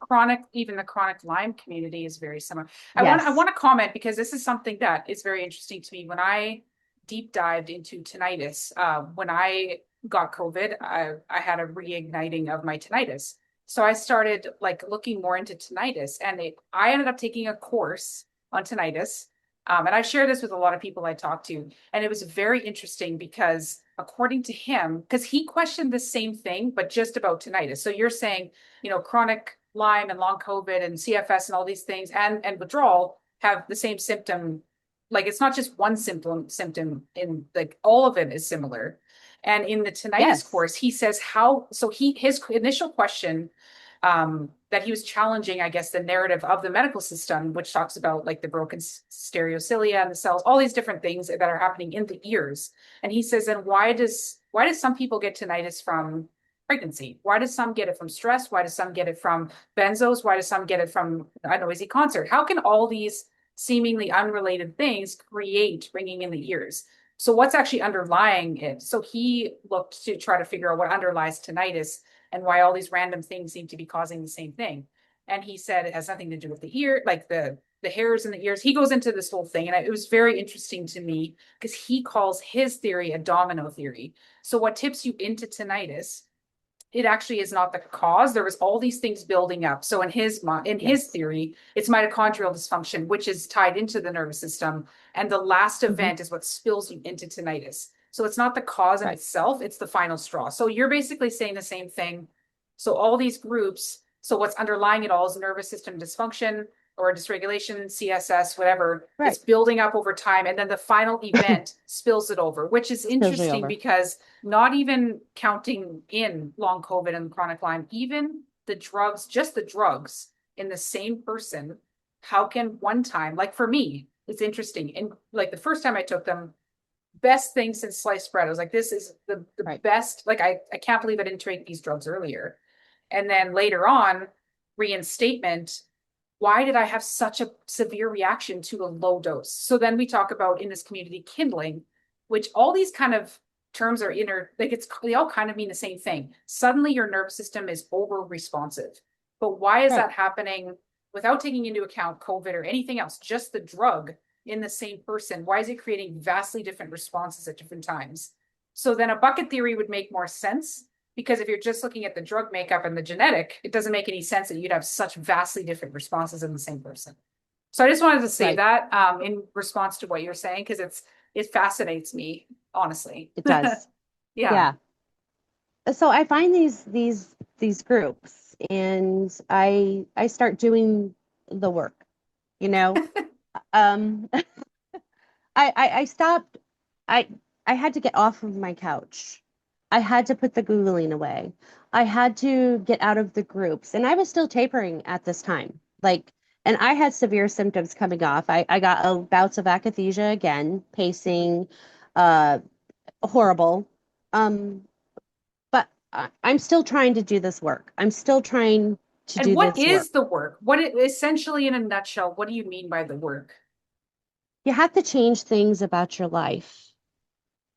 even the chronic Lyme community is very similar. I Yes. want to comment because this is something that is very interesting to me. When I deep dived into tinnitus, when I got COVID, I had a reigniting of my tinnitus. So I started like looking more into tinnitus, and I ended up taking a course on tinnitus. And I've shared this with a lot of people I talked to, and it was very interesting because according to him, because he questioned the same thing, but just about tinnitus. So you're saying, chronic Lyme and long COVID and CFS and all these things and withdrawal have the same symptom. Like it's not just one symptom in like all of it is similar. And in the tinnitus Yes. course, he says his initial question that he was challenging, I guess, the narrative of the medical system, which talks about like the broken stereocilia and the cells, all these different things that are happening in the ears. And he says, then why does some people get tinnitus from pregnancy? Why does some get it from stress? Why does some get it from benzos? Why does some get it from a noisy concert? How can all these seemingly unrelated things create ringing in the ears? So what's actually underlying it? So he looked to try to figure out what underlies tinnitus and why all these random things seem to be causing the same thing. And he said it has nothing to do with the ear, like the hairs in the ears. He goes into this whole thing, and it was very interesting to me because he calls his theory a domino theory. So what tips you into tinnitus, it actually is not the cause. There was all these things building up. So in his Yes. theory, it's mitochondrial dysfunction, which is tied into the nervous system, and the last Hmm. event is what spills you into tinnitus. So it's not the cause in Right. itself; it's the final straw. So you're basically saying the same thing. So all these groups. So what's underlying it all is nervous system dysfunction or dysregulation, CSS, whatever. It's Right. building up over time, and then the final event spills it over, which is Spills me interesting over. because not even counting in long COVID and chronic Lyme, even the drugs, just the drugs in the same person, how can one time, like for me, it's interesting. And like the first time I took them, best thing since sliced bread. I was like, this is the Right. best. Like, I can't believe I didn't take these drugs earlier. And then later on, reinstatement, why did I have such a severe reaction to a low dose? So then we talk about in this community kindling, which all these kind of terms are like they all kind of mean the same thing. Suddenly your nervous system is over responsive. But why is Right. that happening? without taking into account COVID or anything else, just the drug in the same person, why is it creating vastly different responses at different times? So then a bucket theory would make more sense, because if you're just looking at the drug makeup and the genetic, it doesn't make any sense that you'd have such vastly different responses in the same person. So I just wanted to say Right. that in response to what you're saying, because it fascinates me, honestly. It does. Yeah. Yeah. So I find these groups, and I start doing the work, you know. Um I stopped. I I had to get off of my couch. I had to put the Googling away. I had to get out of the groups. And I was still tapering at this time. Like, and I had severe symptoms coming off. I got bouts of akathisia again, pacing, uh, horrible. Um, but I'm still trying to do this work. I'm still trying to And do what this work. is the work? Essentially in a nutshell, what do you mean by the work? You have to change things about your life.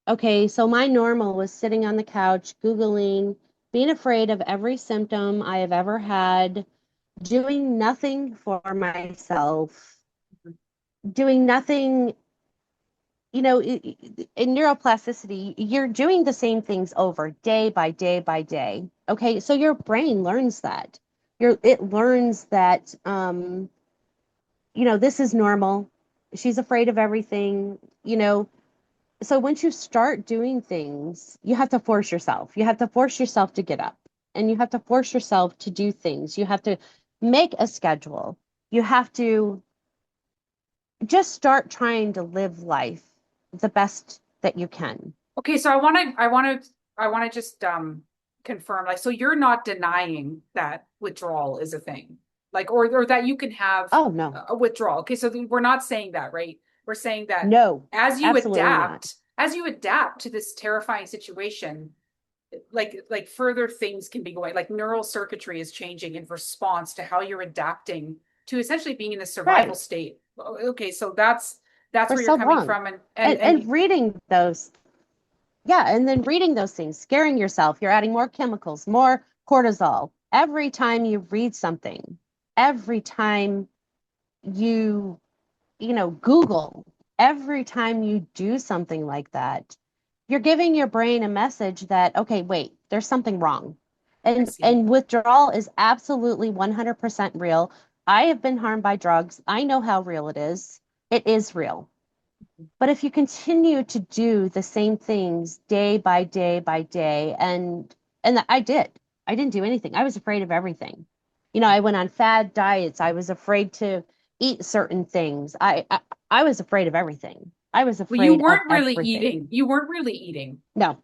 Okay, so my normal was sitting on the couch, Googling, being afraid of every symptom I have ever had, doing nothing for myself, doing nothing, in neuroplasticity, you're doing the same things over day by day by day. Okay, so your brain learns that. It learns that this is normal. She's afraid of everything, so once you start doing things, you have to force yourself. You have to force yourself to get up, and you have to force yourself to do things. You have to make a schedule. You have to just start trying to live life the best that you can. Okay, so I want to just confirm, like, so you're not denying that withdrawal is a thing, like, or that you can have Oh, no, a withdrawal. Okay, so we're not saying that, right? We're saying that no, absolutely not. as you adapt to this terrifying situation, like further things can be going, like neural circuitry is changing in response to how you're adapting to essentially being in a survival Right. state. Okay, so that's For where you're so coming long. from, and And reading those, yeah, and then reading those things, scaring yourself, you're adding more chemicals, more cortisol. Every time you read something, every time you Google, every time you do something like that, you're giving your brain a message that, okay, wait, there's something wrong. I And see. withdrawal is absolutely 100% real. I have been harmed by drugs. I know how real it is. It is real. But if you continue to do the same things day by day by day, and I did. I didn't do anything. I was afraid of everything. I went on fad diets. I was afraid to eat certain things. I was afraid of everything. I was Well, you afraid of weren't really everything. eating. You weren't really eating No,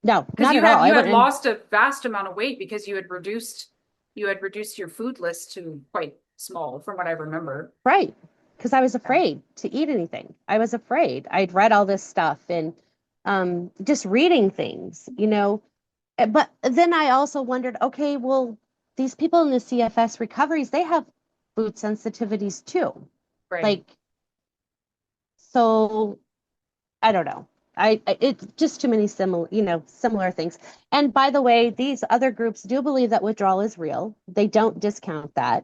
no, because not at all. I you went had in, lost a vast amount of weight because you had reduced your food list to quite small, from what I remember. right, because I was Yeah. afraid to eat anything. I was afraid. I'd read all this stuff and just reading things. But then I also wondered, okay, well, these people in the CFS recoveries, they have food sensitivities too. Right. Like, so I don't know. It's just too many similar things. And by the way, these other groups do believe that withdrawal is real. They don't discount that.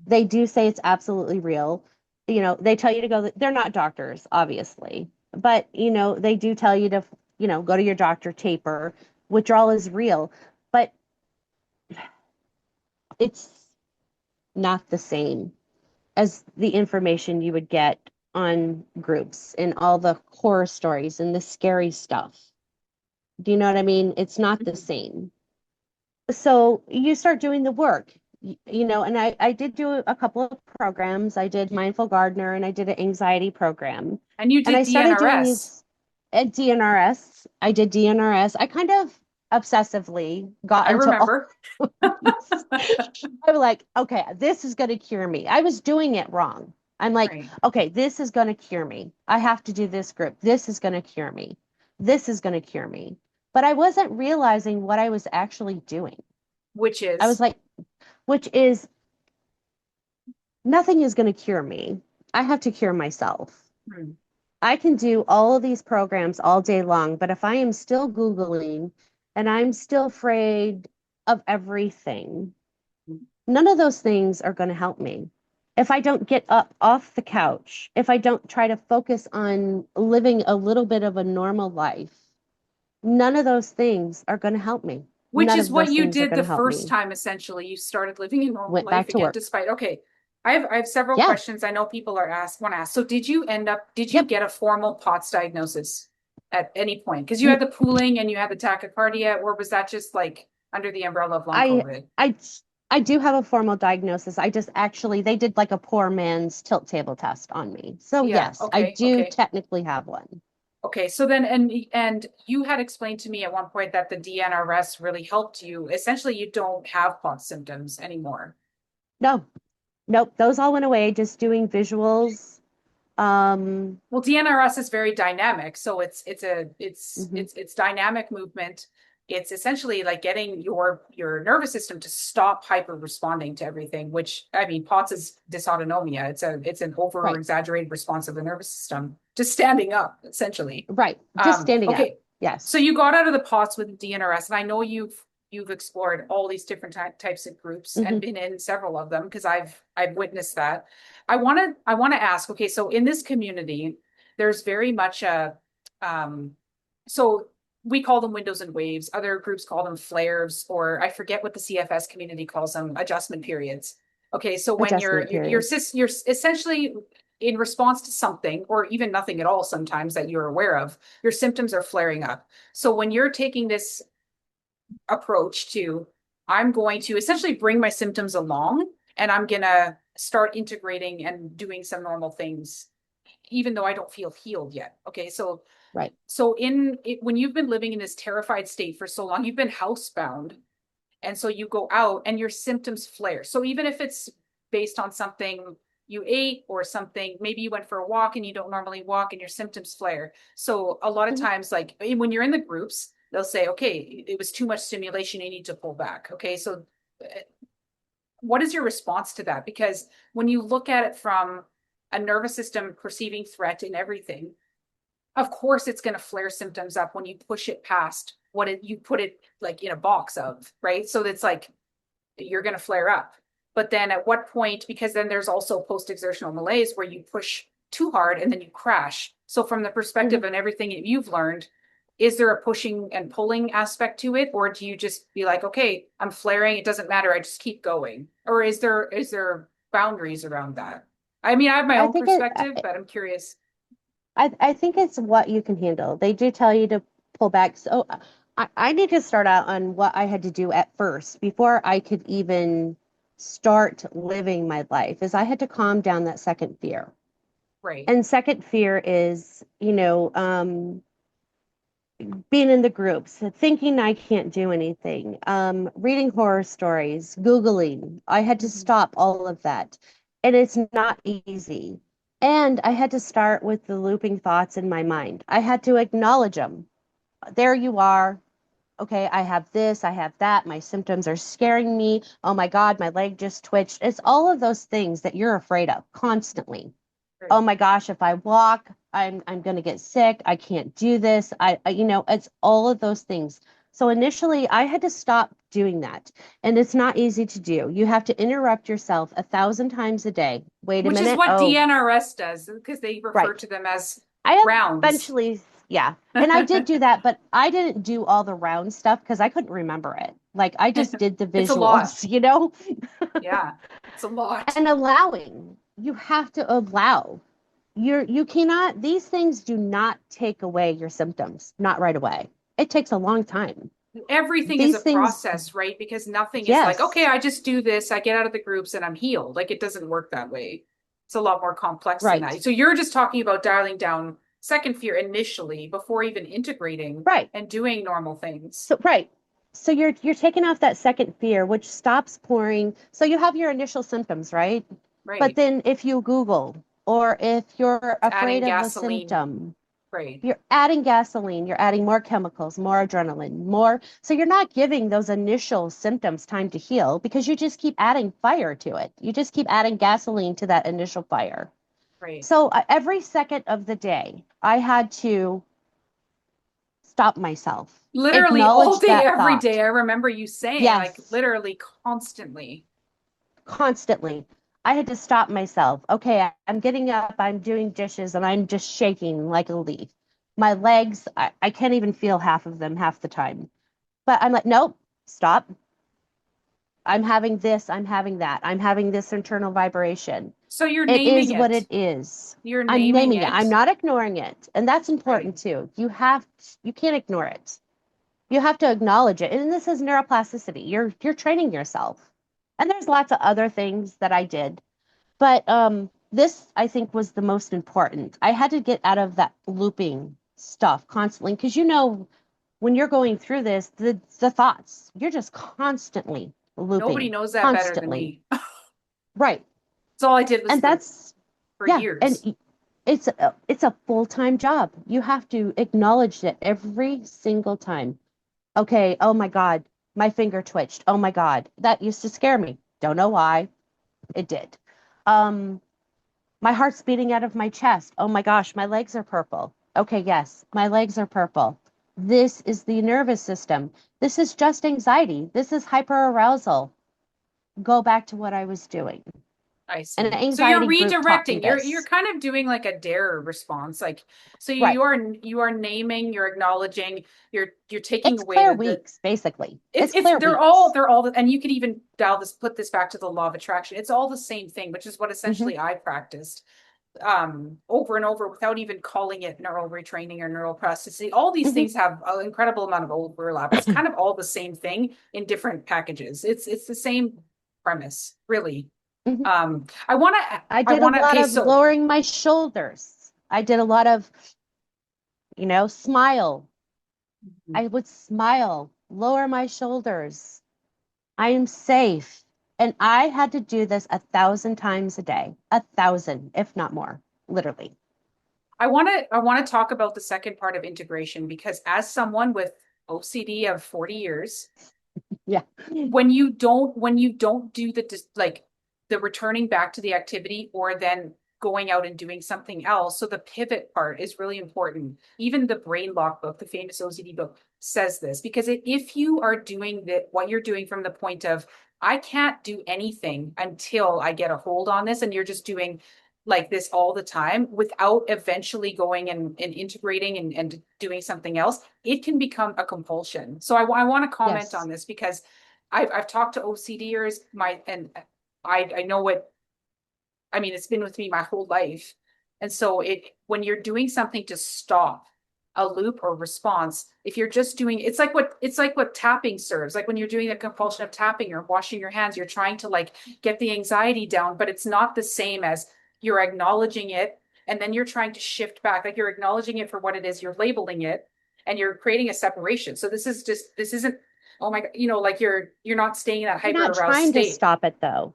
They do say it's absolutely real. They tell you to go, they're not doctors, obviously, but they do tell you to, go to your doctor, taper. Withdrawal is real, but it's not the same as the information you would get on groups and all the horror stories and the scary stuff. Do you know what I mean? It's not the Mhm. same. So you start doing the work, and I did do a couple of programs. I did Mindful Gardener and I did an anxiety program. And you And did I started doing DNRS. these at DNRS. I did DNRS. I kind of obsessively got I into all remember. these. I was like, okay, this is going to cure me. I was doing it wrong. I'm like, Right. okay, this is going to cure me. I have to do this group. This is going to cure me. This is going to cure me. But I wasn't realizing what I was actually doing. Which I was is, like, which is nothing is going to cure me. I have to cure myself. hmm, I can do all of these programs all day long, but if I am still Googling and I'm still afraid of everything, none of those things are going to help me. if I don't get up off the couch, if I don't try to focus on living a little bit of a normal life, none of those things are going to help me. Which None is of what those you things are did going the to help first me. time, essentially. You started living a normal Went life back to again, work. despite, okay. I have several Yeah. questions I know people are want to ask. So did you Yep. get a formal POTS diagnosis at any point? Because you had the pooling and you had the tachycardia, or was that just like under the umbrella of long I COVID? I I do have a formal diagnosis. I just actually they did like a poor man's tilt table test on me. So Yeah, yes, I okay, do okay. technically have one. Okay, so then and you had explained to me at one point that the DNRS really helped you. Essentially, you don't have POTS symptoms anymore. No, nope, those all went away. Just doing visuals. Um, Well, DNRS is very dynamic, so mhm. it's dynamic movement. It's essentially like getting your nervous system to stop hyper responding to everything, which I mean, POTS is dysautonomia. It's an over Right, exaggerated response of the nervous system just standing up, essentially. right. Just standing up. Okay, so Yes. you got out of the POTS with DNRS, and I know you've explored all these different types of groups and Hmm. been in several of them because I've witnessed that. I want to ask, okay, so in this community, there's very much a so we call them windows and waves. Other groups call them flares, or I forget what the CFS community calls them, adjustment periods. Okay, so when Adjustment periods. you're essentially in response to something, or even nothing at all, sometimes that you're aware of, your symptoms are flaring up. So when you're taking this approach to, I'm going to essentially bring my symptoms along and I'm going to start integrating and doing some normal things, even though I don't feel healed yet. Okay. Right. So in it, when you've been living in this terrified state for so long, you've been housebound. And so you go out and your symptoms flare. So even if it's based on something you ate or something, maybe you went for a walk and you don't normally walk and your symptoms flare. So a lot of Mhm. times, like when you're in the groups, they'll say, okay, it was too much stimulation. You need to pull back. Okay. So what is your response to that? Because when you look at it from a nervous system perceiving threat in everything, of course it's going to flare symptoms up when you push it past what you put it like in a box of, right? So it's like you're going to flare up. But then at what point, because then there's also post exertional malaise where you push too hard and then you crash. So from the Mhm. perspective and everything that you've learned, is there a pushing and pulling aspect to it? Or do you just be like, okay, I'm flaring, it doesn't matter, I just keep going? Or is there boundaries around that? I mean, I have my I own think it. perspective, but I'm curious. I think it's what you can handle. They do tell you to pull back. So I need to start out on what I had to do at first before I could even start living my life. Is I had to calm down that second fear. Right. And second fear is, being in the groups, thinking I can't do anything, reading horror stories, Googling. I had to Mm-hmm. stop all of that. And it's not easy. And I had to start with the looping thoughts in my mind. I had to acknowledge them. There you are. Okay, I have this, I have that. My symptoms are scaring me. Oh my God, my leg just twitched. It's all of those things that you're afraid of constantly. Oh Right. my gosh, if I walk, I'm going to get sick. I can't do this. It's all of those things. So initially, I had to stop doing that. And it's not easy to do. You have to interrupt yourself 1,000 times a day. Wait a Which is minute. what Oh, DNRS does, because they refer right. to them as I rounds. eventually, yeah. And I did do that, but I didn't do all the round stuff because I couldn't remember it. Like I just did the It's a lot. visuals, you know? Yeah, it's a lot. And allowing. You have to allow. You cannot, these things do not take away your symptoms, not right away. It takes a long time. Everything is a These things, process, right? Because nothing is like, okay, yes, I just do this, I get out of the groups and I'm healed. Like it doesn't work that way. It's a lot more complex than right, that. So you're just talking about dialing down second fear initially before even integrating right. and doing normal things. So right. So you're taking off that second fear, which stops pouring. So you have your initial symptoms, right? But Right. then if you Google or if you're It's adding afraid of a gasoline. symptom, Right. you're adding gasoline, you're adding more chemicals, more adrenaline, more. So you're not giving those initial symptoms time to heal because you just keep adding fire to it. You just keep adding gasoline to that initial fire. Right. So every second of the day, I had to stop myself, Literally all acknowledge day, that every thought. day. I remember you saying, like, Yes, literally constantly. constantly. I had to stop myself. Okay, I'm getting up, I'm doing dishes, and I'm just shaking like a leaf. My legs, I can't even feel half of them half the time. But I'm like, nope, stop. I'm having this, I'm having that, I'm having this internal vibration. So you're It naming is what it. it is. You're I'm naming naming it. I'm it. not ignoring it. And that's Right. important too. You can't ignore it. You have to acknowledge it. And this is neuroplasticity. You're training yourself. And there's lots of other things that I did. But this I think was the most important. I had to get out of that looping stuff constantly because when you're going through this, the thoughts, you're just constantly Nobody looping, knows that better than constantly. me. Right. That's all I did was And that's for yeah, years. and it's a full-time job. You have to acknowledge it every single time. Okay, oh my God, my finger twitched. Oh my God, that used to scare me. Don't know why. It did. Um, my heart's beating out of my chest. Oh my gosh, my legs are purple. Okay, yes, my legs are purple. This is the nervous system. This is just anxiety. This is hyperarousal. Go back to what I was doing. I An see. So you're anxiety group taught me redirecting. You're this. kind of doing like a dare response. Like so Right. you are naming, you're acknowledging, you're taking It's away Claire the Weeks, basically. it's It's Claire Weeks. they're all and you could even put this back to the law of attraction. It's all the same thing, which is what Hmm. essentially I practiced over and over without even calling it neural retraining or neural plasticity. All these Hmm. things have an incredible amount of overlap. It's kind of all the same thing in different packages. It's the same premise, really. Hmm. I I did a want to, lot okay, of so, lowering my shoulders. I did a lot of, smile. I would smile, lower my shoulders. I'm safe. And I had to do this 1,000 times a day, 1,000, if not more, literally. I want to talk about the second part of integration because as someone with OCD of 40 years, Yeah. when you don't do like the returning back to the activity or then going out and doing something else, so the pivot part is really important. Even the brain lock book, the famous OCD book, says this because if you are doing what you're doing from the point of I can't do anything until I get a hold on this, and you're just doing like this all the time without eventually going and integrating and doing something else, it can become a compulsion. So I want to comment on Yes. this because I've talked to OCDers, and I know what I mean. It's been with me my whole life, and so when you're doing something to stop a loop or response, if you're just doing it's like what tapping serves. Like when you're doing the compulsion of tapping or washing your hands, you're trying to like get the anxiety down, but it's not the same as you're acknowledging it and then you're trying to shift back. Like you're acknowledging it for what it is, you're labeling it, and you're creating a separation. So this isn't oh my god, like you're not staying in that You're hyper not aroused trying to state. stop it, though.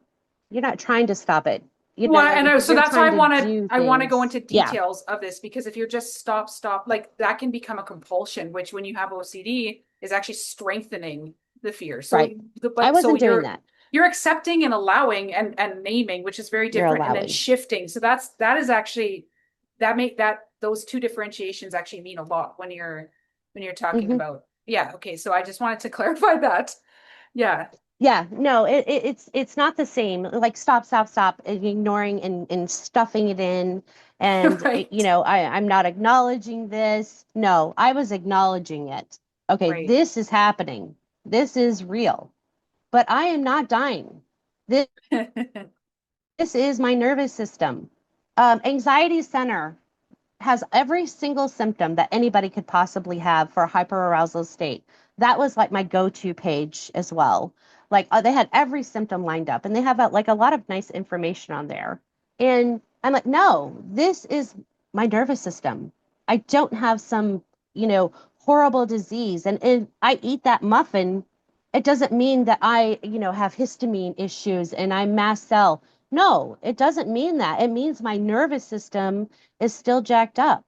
You're not trying to stop it. Well, so You're that's why trying to do I want to go things. into Yeah. details of this because if you're just stop, like that can become a compulsion, which when you have OCD is actually strengthening the fear. So Right. I but so wasn't doing that. you're accepting and allowing and naming, which is very You're different, and then allowing. shifting. So that is actually that make that those two differentiations actually mean a lot when you're talking Hmm. about yeah. Okay, so I just wanted to clarify that. Yeah, Yeah, no, it's not the same. Like stop, stop, stop, and ignoring and stuffing it in, and right, I'm not acknowledging this. No, I was acknowledging it. Okay, right. this is happening. This is real, but I am not dying. This is my nervous system. Anxiety center has every single symptom that anybody could possibly have for a hyperarousal state. That was like my go-to page as well. Like they had every symptom lined up, and they have like a lot of nice information on there. And I'm like, no, this is my nervous system. I don't have some, horrible disease. And I eat that muffin. It doesn't mean that I, have histamine issues and I'm mast cell. No, it doesn't mean that. It means my nervous system is still jacked up.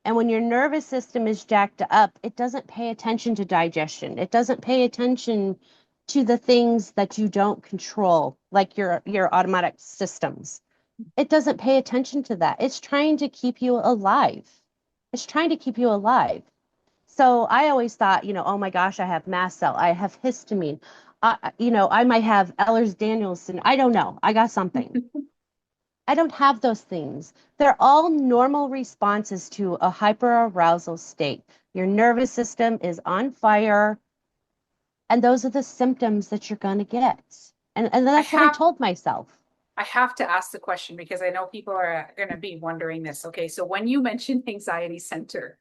And when your nervous system is jacked up, it doesn't pay attention to digestion. It doesn't pay attention to the things that you don't control, like your automatic systems. It doesn't pay attention to that. It's trying to keep you alive. It's trying to keep you alive. So I always thought, oh my gosh, I have mast cell, I have histamine. I might have Ehlers-Danlos, I don't know. I got something. I don't have those things. They're all normal responses to a hyperarousal state. Your nervous system is on fire, and those are the symptoms that you're going to get. And I that's what I have told myself. I have to ask the question because I know people are going to be wondering this. Okay, so when you mentioned anxiety center,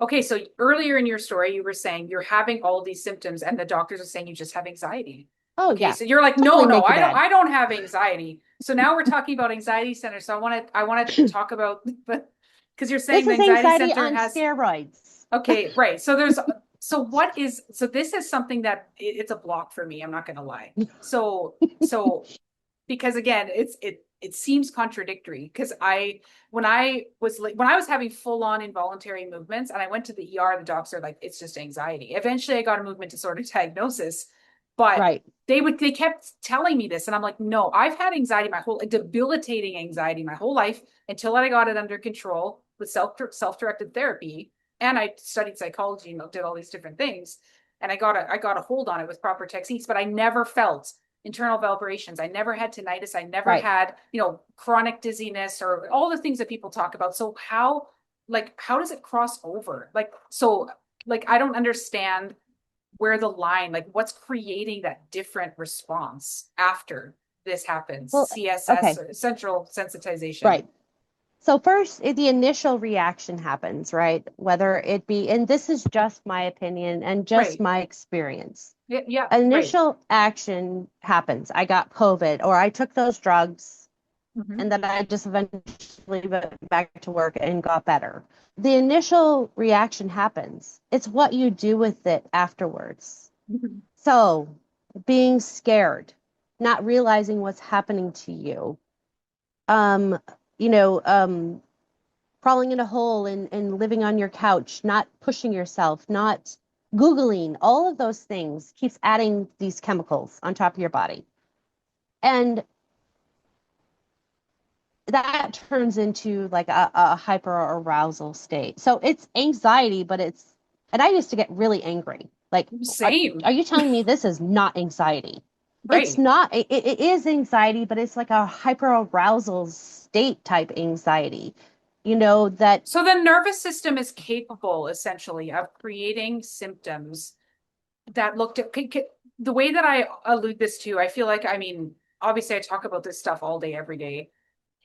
okay, so earlier in your story, you were saying you're having all these symptoms, and the doctors are saying you just have anxiety. Oh, Okay, yeah. so you're like, no, Totally no, make you I don't, bad. I don't have anxiety. So now we're talking about anxiety center. So I want to talk about, but because you're This saying the is anxiety anxiety center on has, steroids. okay, right. So this is something that it's a block for me. I'm not going to lie. So because again it seems contradictory because when I was having full on involuntary movements and I went to the ER, the docs are like, it's just anxiety. Eventually I got a movement disorder diagnosis, but Right. they kept telling me this and I'm like, no, I've had anxiety my whole debilitating anxiety my whole life until I got it under control with self-directed therapy. And I studied psychology and did all these different things, and I got a hold on it with proper techniques, but I never felt internal vibrations. I never had tinnitus. I never Right. had, chronic dizziness or all the things that people talk about. So how does it cross over? I don't understand where the line, like what's creating that different response after this happens? Well, CSS okay. or central sensitization. Right. So first, the initial reaction happens, right? Whether it be, and this is just my opinion and just Right. my experience. Yeah, yeah, right. Initial action happens. I got COVID, or I took those drugs, Mm-hmm. and then I just eventually went back to work and got better. The initial reaction happens. It's what you do with it afterwards. Mm-hmm. So, being scared, not realizing what's happening to you, um, you know, um, crawling in a hole and living on your couch, not pushing yourself, not Googling, all of those things keeps adding these chemicals on top of your body. And that turns into like a hyper arousal state. So it's anxiety, but and I used to get really angry. Like, Same. are you telling me this is not anxiety? It's Right. not, it is anxiety, but it's like a hyper arousal state type anxiety, that So the nervous system is capable essentially of creating symptoms that looked at the way that I allude this to. I feel like, I mean, obviously I talk about this stuff all day, every day,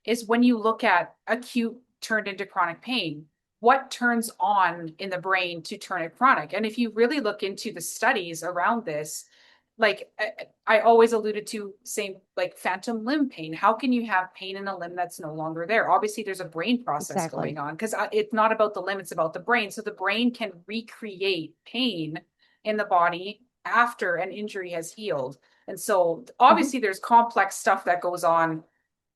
is when you look at acute turned into chronic pain, what turns on in the brain to turn it chronic? And if you really look into the studies around this, like I always alluded to same like phantom limb pain. How can you have pain in a limb that's no longer there? Obviously, there's a brain process exactly. going on because it's not about the limb, it's about the brain. So the brain can recreate pain in the body after an injury has healed. And so Mhm. obviously there's complex stuff that goes on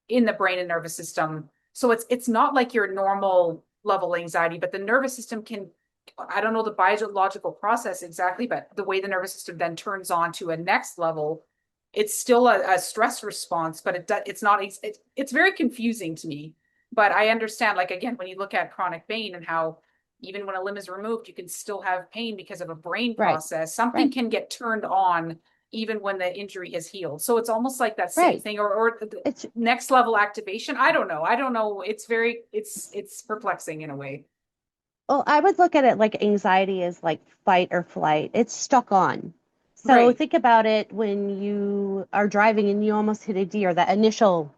in the brain and nervous system. So it's not like your normal level anxiety, but the nervous system can, I don't know the biological process exactly, but the way the nervous system then turns on to a next level, it's still a stress response, but it's not, it's very confusing to me. But I understand, like, again, when you look at chronic pain and how even when a limb is removed, you can still have pain because of a brain Right. process. Something Right. can get turned on even when the injury has healed. So it's almost like that same Right. thing, or the It's next level activation. I don't know. It's perplexing in a way. Well, I would look at it like anxiety is like fight or flight. It's stuck on. So Right, think about it when you are driving and you almost hit a deer, that initial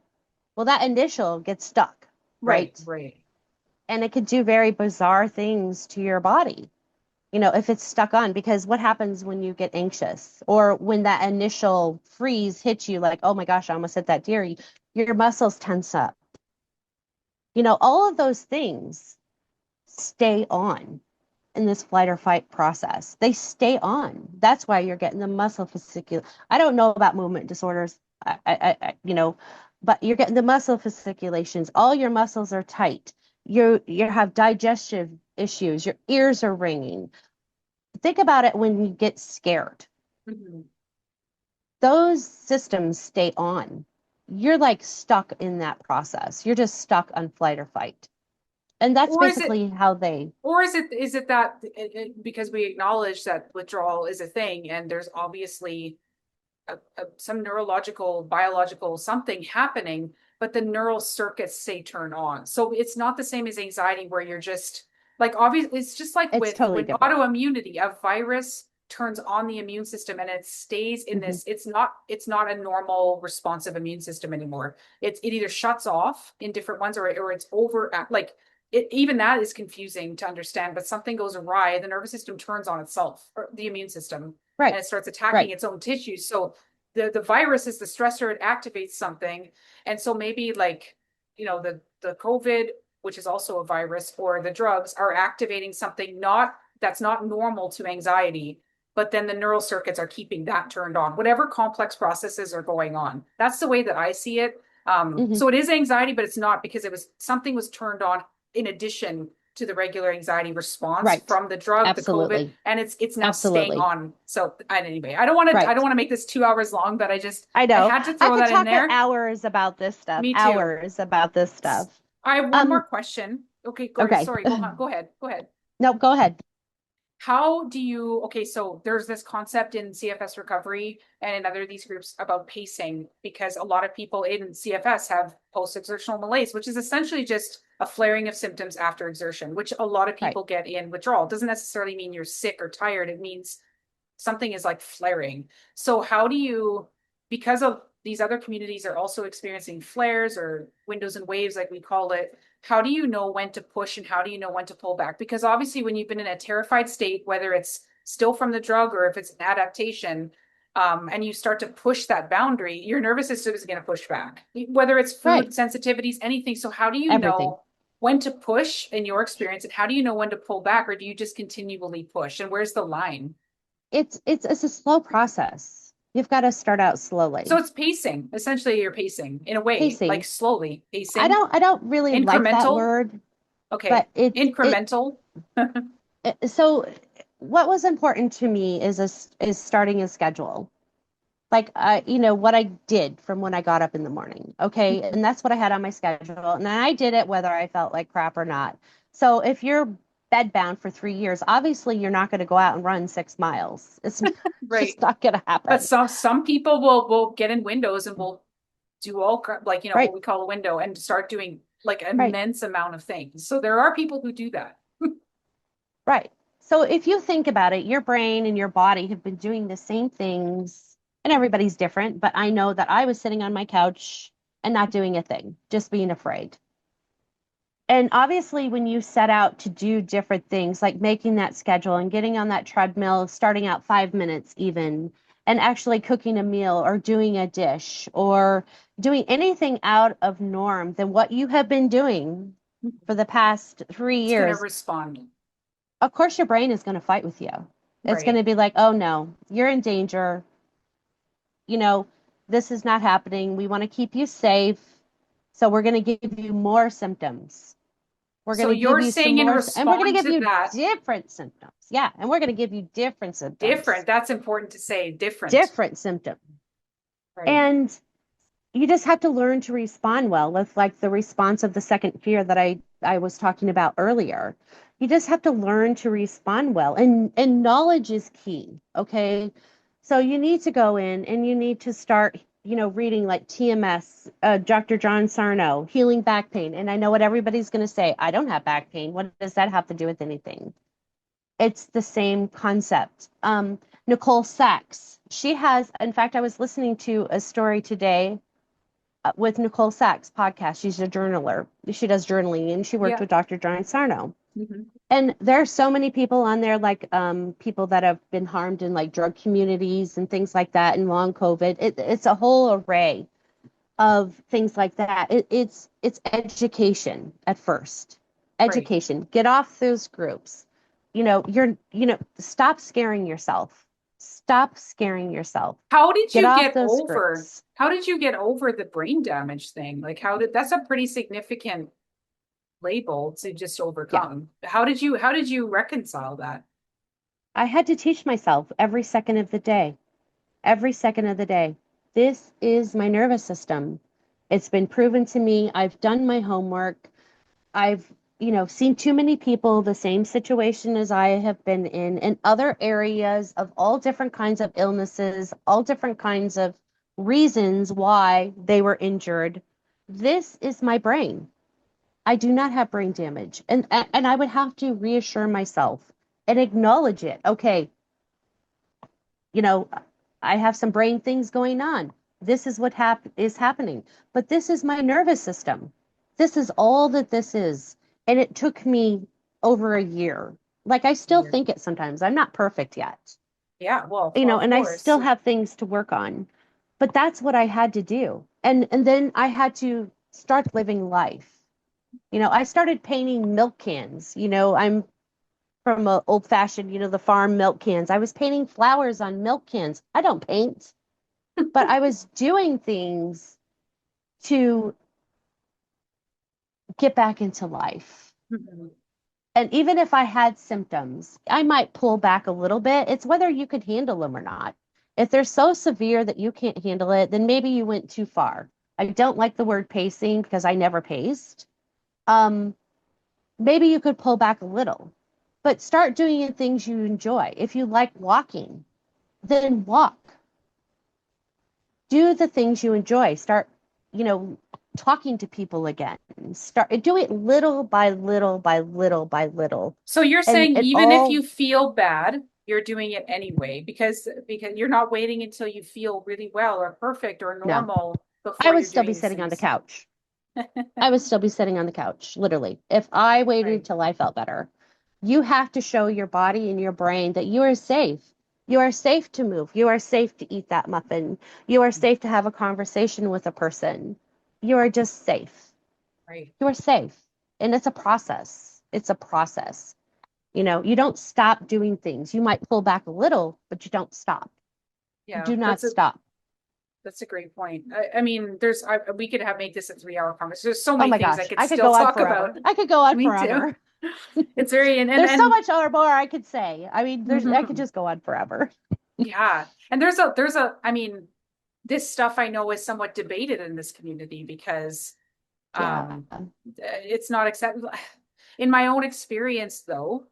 gets stuck, right, right? right. And it could do very bizarre things to your body, if it's stuck on, because what happens when you get anxious or when that initial freeze hits you, like, oh my gosh, I almost hit that deer, your muscles tense up. All of those things stay on in this flight or fight process. They stay on. That's why you're getting the muscle fasciculation. I don't know about movement disorders, but you're getting the muscle fasciculations. All your muscles are tight. You have digestive issues. Your ears are ringing. Think about it when you get scared. Mhm. Those systems stay on. You're like stuck in that process. You're just stuck on flight or fight. And that's Or is it basically how they or is it that because we acknowledge that withdrawal is a thing and there's obviously some neurological, biological something happening, but the neural circuits say turn on. So it's not the same as anxiety where you're just like, obviously, it's just like It's with totally when different. autoimmunity, a virus turns on the immune system and it stays in Hmm. this, it's not a normal responsive immune system anymore. It either shuts off in different ones, or it's over, like even that is confusing to understand, but something goes awry, the nervous system turns on itself, or the immune system, Right, and it starts attacking right. its own tissues. So the virus is the stressor, it activates something. And so maybe like, the COVID, which is also a virus, or the drugs are activating something that's not normal to anxiety, but then the neural circuits are keeping that turned on, whatever complex processes are going on. That's the way that I see it. Hmm. So it is anxiety, but it's not, because something was turned on in addition to the regular anxiety response Right. from the drug, the COVID, Absolutely. and it's now staying Absolutely. on. So anyway, I don't Right. want to make this 2 hours long, but I I know. had to I throw could that in talk there. hours about this stuff, Me too. hours about this stuff. I have one more Um, question. Okay, go, okay. sorry, go on, go ahead, go ahead. No, go ahead. How do you, okay, so there's this concept in CFS recovery and in other of these groups about pacing, because a lot of people in CFS have post-exertional malaise, which is essentially just a flaring of symptoms after exertion, which a lot of Right. people get in withdrawal. It doesn't necessarily mean you're sick or tired. It means something is like flaring. So how do you, because of these other communities are also experiencing flares or windows and waves, like we call it, how do you know when to push and how do you know when to pull back? Because obviously when you've been in a terrified state, whether it's still from the drug or if it's an adaptation, and you start to push that boundary, your nervous system is going to push back, whether it's food Right. sensitivities, anything. So how do you Everything. know when to push in your experience, and how do you know when to pull back, or do you just continually push, and where's the line? It's a slow process. You've got to start out So slowly. it's pacing. Essentially, you're pacing in a way, like Pacing. slowly pacing, I don't really like that incremental. word, but Okay, incremental. so what was important to me is starting a schedule. Like what I did from when I got up in the morning. Okay. And that's what I had on my schedule. And I did it whether I felt like crap or not. So if you're bedbound for 3 years, obviously you're not going to go out and run 6 miles. It's Right. just not going to But happen. some people will get in windows and will do like what Right. we call a window and start doing like an Right. immense amount of things. So there are people who do that. Right. So if you think about it, your brain and your body have been doing the same things, and everybody's different, but I know that I was sitting on my couch and not doing a thing, just being afraid. And obviously, when you set out to do different things, like making that schedule and getting on that treadmill, starting out 5 minutes even, and actually cooking a meal or doing a dish or doing anything out of norm than what you have been doing for the past three It's going to years, respond. of course, your brain is going to fight with you. It's going Right. to be like, oh no, you're in danger. You know, this is not happening. We want to keep you safe. So we're going to give you more symptoms. We're going So to give you're you some saying in more, and we're going to response give to you that, different symptoms. Yeah. And we're going to give you different symptoms, different. That's important to say, different. different symptoms. Right. And you just have to learn to respond well with like the response of the second fear that I was talking about earlier. You just have to learn to respond well. And knowledge is key. Okay. So you need to go in and you need to start, reading like TMS, Dr. John Sarno, healing back pain. And I know what everybody's going to say. I don't have back pain. What does that have to do with anything? It's the same concept. Nicole Sachs, she has, in fact, I was listening to a story today with Nicole Sachs podcast. She's a journaler. She does journaling and she worked Yeah. with Dr. John Sarno. Mhm. And there are so many people on there, like people that have been harmed in like drug communities and things like that and long COVID. It's a whole array of things like that. It's education at first. Right. Education. Get off those groups. Stop scaring yourself. Stop scaring yourself. Get off those groups. How did you get over the brain damage thing? Like that's a pretty significant label to just Yeah. overcome. How did you reconcile that? I had to teach myself every second of the day, every second of the day. This is my nervous system. It's been proven to me. I've done my homework. I've seen too many people the same situation as I have been in other areas of all different kinds of illnesses, all different kinds of reasons why they were injured. This is my brain. I do not have brain damage. And I would have to reassure myself and acknowledge it. Okay, you know, I have some brain things going on. This is what is happening. But this is my nervous system. This is all that this is. And it took me over a year. Like I still think it sometimes. I'm not perfect yet. Yeah, well, of And I course. still have things to work on. But that's what I had to do. And then I had to start living life. I started painting milk cans. I'm from a old fashioned, the farm milk cans. I was painting flowers on milk cans. I don't paint, but I was doing things to get back into life. Mhm. And even if I had symptoms, I might pull back a little bit. It's whether you could handle them or not. If they're so severe that you can't handle it, then maybe you went too far. I don't like the word pacing because I never paced. Um, Maybe you could pull back a little, but start doing things you enjoy. If you like walking, then walk. Do the things you enjoy. Start, talking to people again. Do it little by little by little by little. So you're And saying it even if all, you feel bad, you're doing it anyway because you're not waiting until you feel really well or perfect or no, normal I before would you're still doing be these sitting on the things. couch. I would still be sitting on the couch, literally, if I waited Right. till I felt better. You have to show your body and your brain that you are safe. You are safe to move. You are safe to eat that muffin. You are safe to have a conversation with a person. You are just safe. Right. You are safe. And it's a process. It's a process. You don't stop doing things. You might pull back a little, but you don't stop. You Yeah, do not stop. that's a great point. I mean, we could have make this a 3 hour conversation. There's so Oh many my things I gosh, could I could still go on talk about. forever. I could go on Me too. forever. It's very There's so much more I could say. I mean, I could mhm. just go on forever. Yeah. And I mean, this stuff I know is somewhat debated in this community because Yeah. um it's not acceptable. In my own experience though,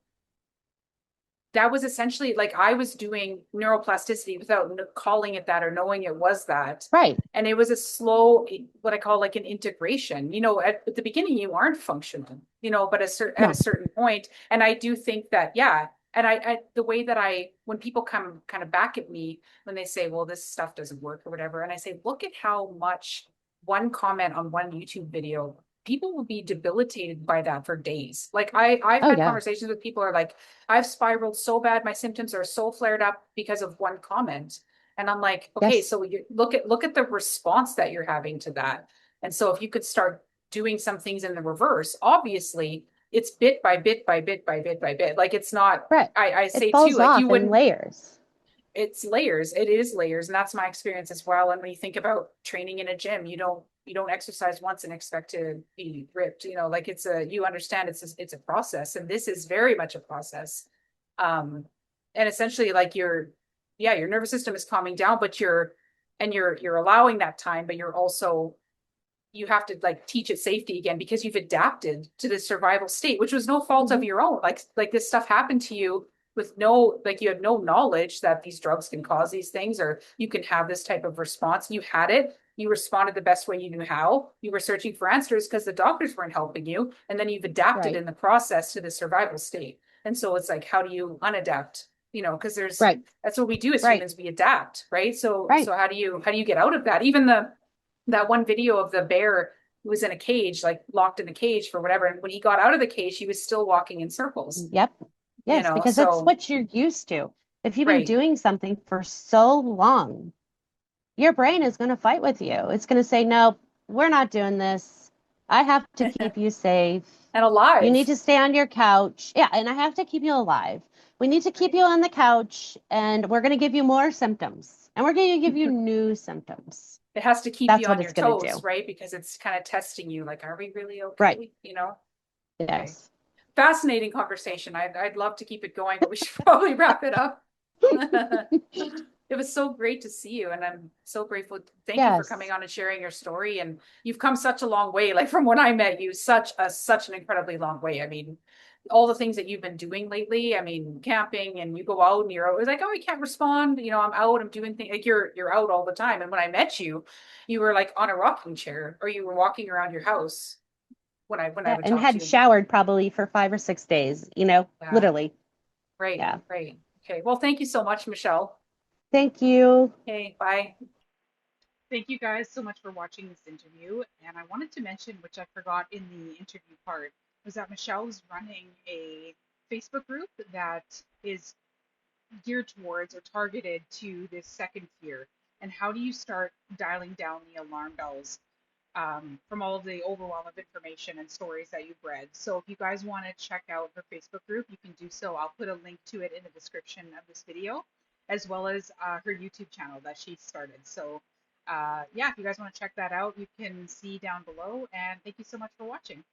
that was essentially like I was doing neuroplasticity without calling it that or knowing it was that. Right. And it was a slow, what I call like an integration. At the beginning, you aren't functional, but at a No. certain point. And I do think that, yeah. And the way that when people come kind of back at me, when they say, well, this stuff doesn't work or whatever, and I say, look at how much one comment on one YouTube video people will be debilitated by that for days. Like I've Oh had yeah. conversations with people who are like, I've spiraled so bad, my symptoms are so flared up because of one comment. And I'm like, okay, Yes. so you look at the response that you're having to that. And so if you could start doing some things in the reverse, obviously it's bit by bit by bit by bit by bit. Like it's not, Right. I It say too, falls like you off in wouldn't, layers. it's layers. It is layers, and that's my experience as well. And when you think about training in a gym, you don't exercise once and expect to be ripped. Like you understand it's a process, and this is very much a process. And essentially, like your nervous system is calming down, but you're allowing that time, but you have to like teach it safety again because you've adapted to the survival state, which was no fault of Mhm. your own. Like this stuff happened to you with no, like you had no knowledge that these drugs can cause these things, or you can have this type of response. You had it. You responded the best way you knew how. You were searching for answers because the doctors weren't helping you. And then you've adapted Right. in the process to the survival state. And so it's like, how do you unadapt? Because Right. that's what we do as Right. humans. We adapt, right? So Right. how do you get out of that? Even that one video of the bear who was in a cage, like locked in a cage for whatever. And when he got out of the cage, he was still walking in circles, Yep. Yes, because that's So, what you're used to. If you've been right. doing something for so long, your brain is going to fight with you. It's going to say, no, we're not doing this. I have to keep you safe. And You need alive. to stay on your couch. Yeah, and I have to keep you alive. We need to keep Right. you on the couch, and we're going to give you more symptoms, and we're going to give you new symptoms. It has to keep That's you what on your it's going to toes, do. right? Because it's kind of testing you, like, are we really Right. okay? Okay. Yes. Fascinating conversation. I'd love to keep it going, but we should probably wrap it up. It was so great to see you, and I'm so grateful. Thank you for coming Yes. on and sharing your story. And you've come such a long way, like from when I met you, such an incredibly long way. I mean, all the things that you've been doing lately. I mean, camping, and you go out and you're always like, oh, I can't respond. You know, I'm out. I'm doing things like you're out all the time. And when I met you, you were like on a rocking chair, or you were walking around your house when I Yeah, would and talk to had you. showered probably for 5 or 6 days, Yeah, literally. right, Yeah. right. Okay. Well, thank you so much, Michelle. Thank you. Okay, bye. Thank you guys so much for watching this interview. And I wanted to mention, which I forgot in the interview part, was that Michelle is running a Facebook group that is geared towards or targeted to this second tier. And how do you start dialing down the alarm bells from all of the overwhelm of information and stories that you've read? So if you guys want to check out her Facebook group, you can do so. I'll put a link to it in the description of this video, as well as her YouTube channel that she started. So yeah, if you guys want to check that out, you can see down below. And thank you so much for watching.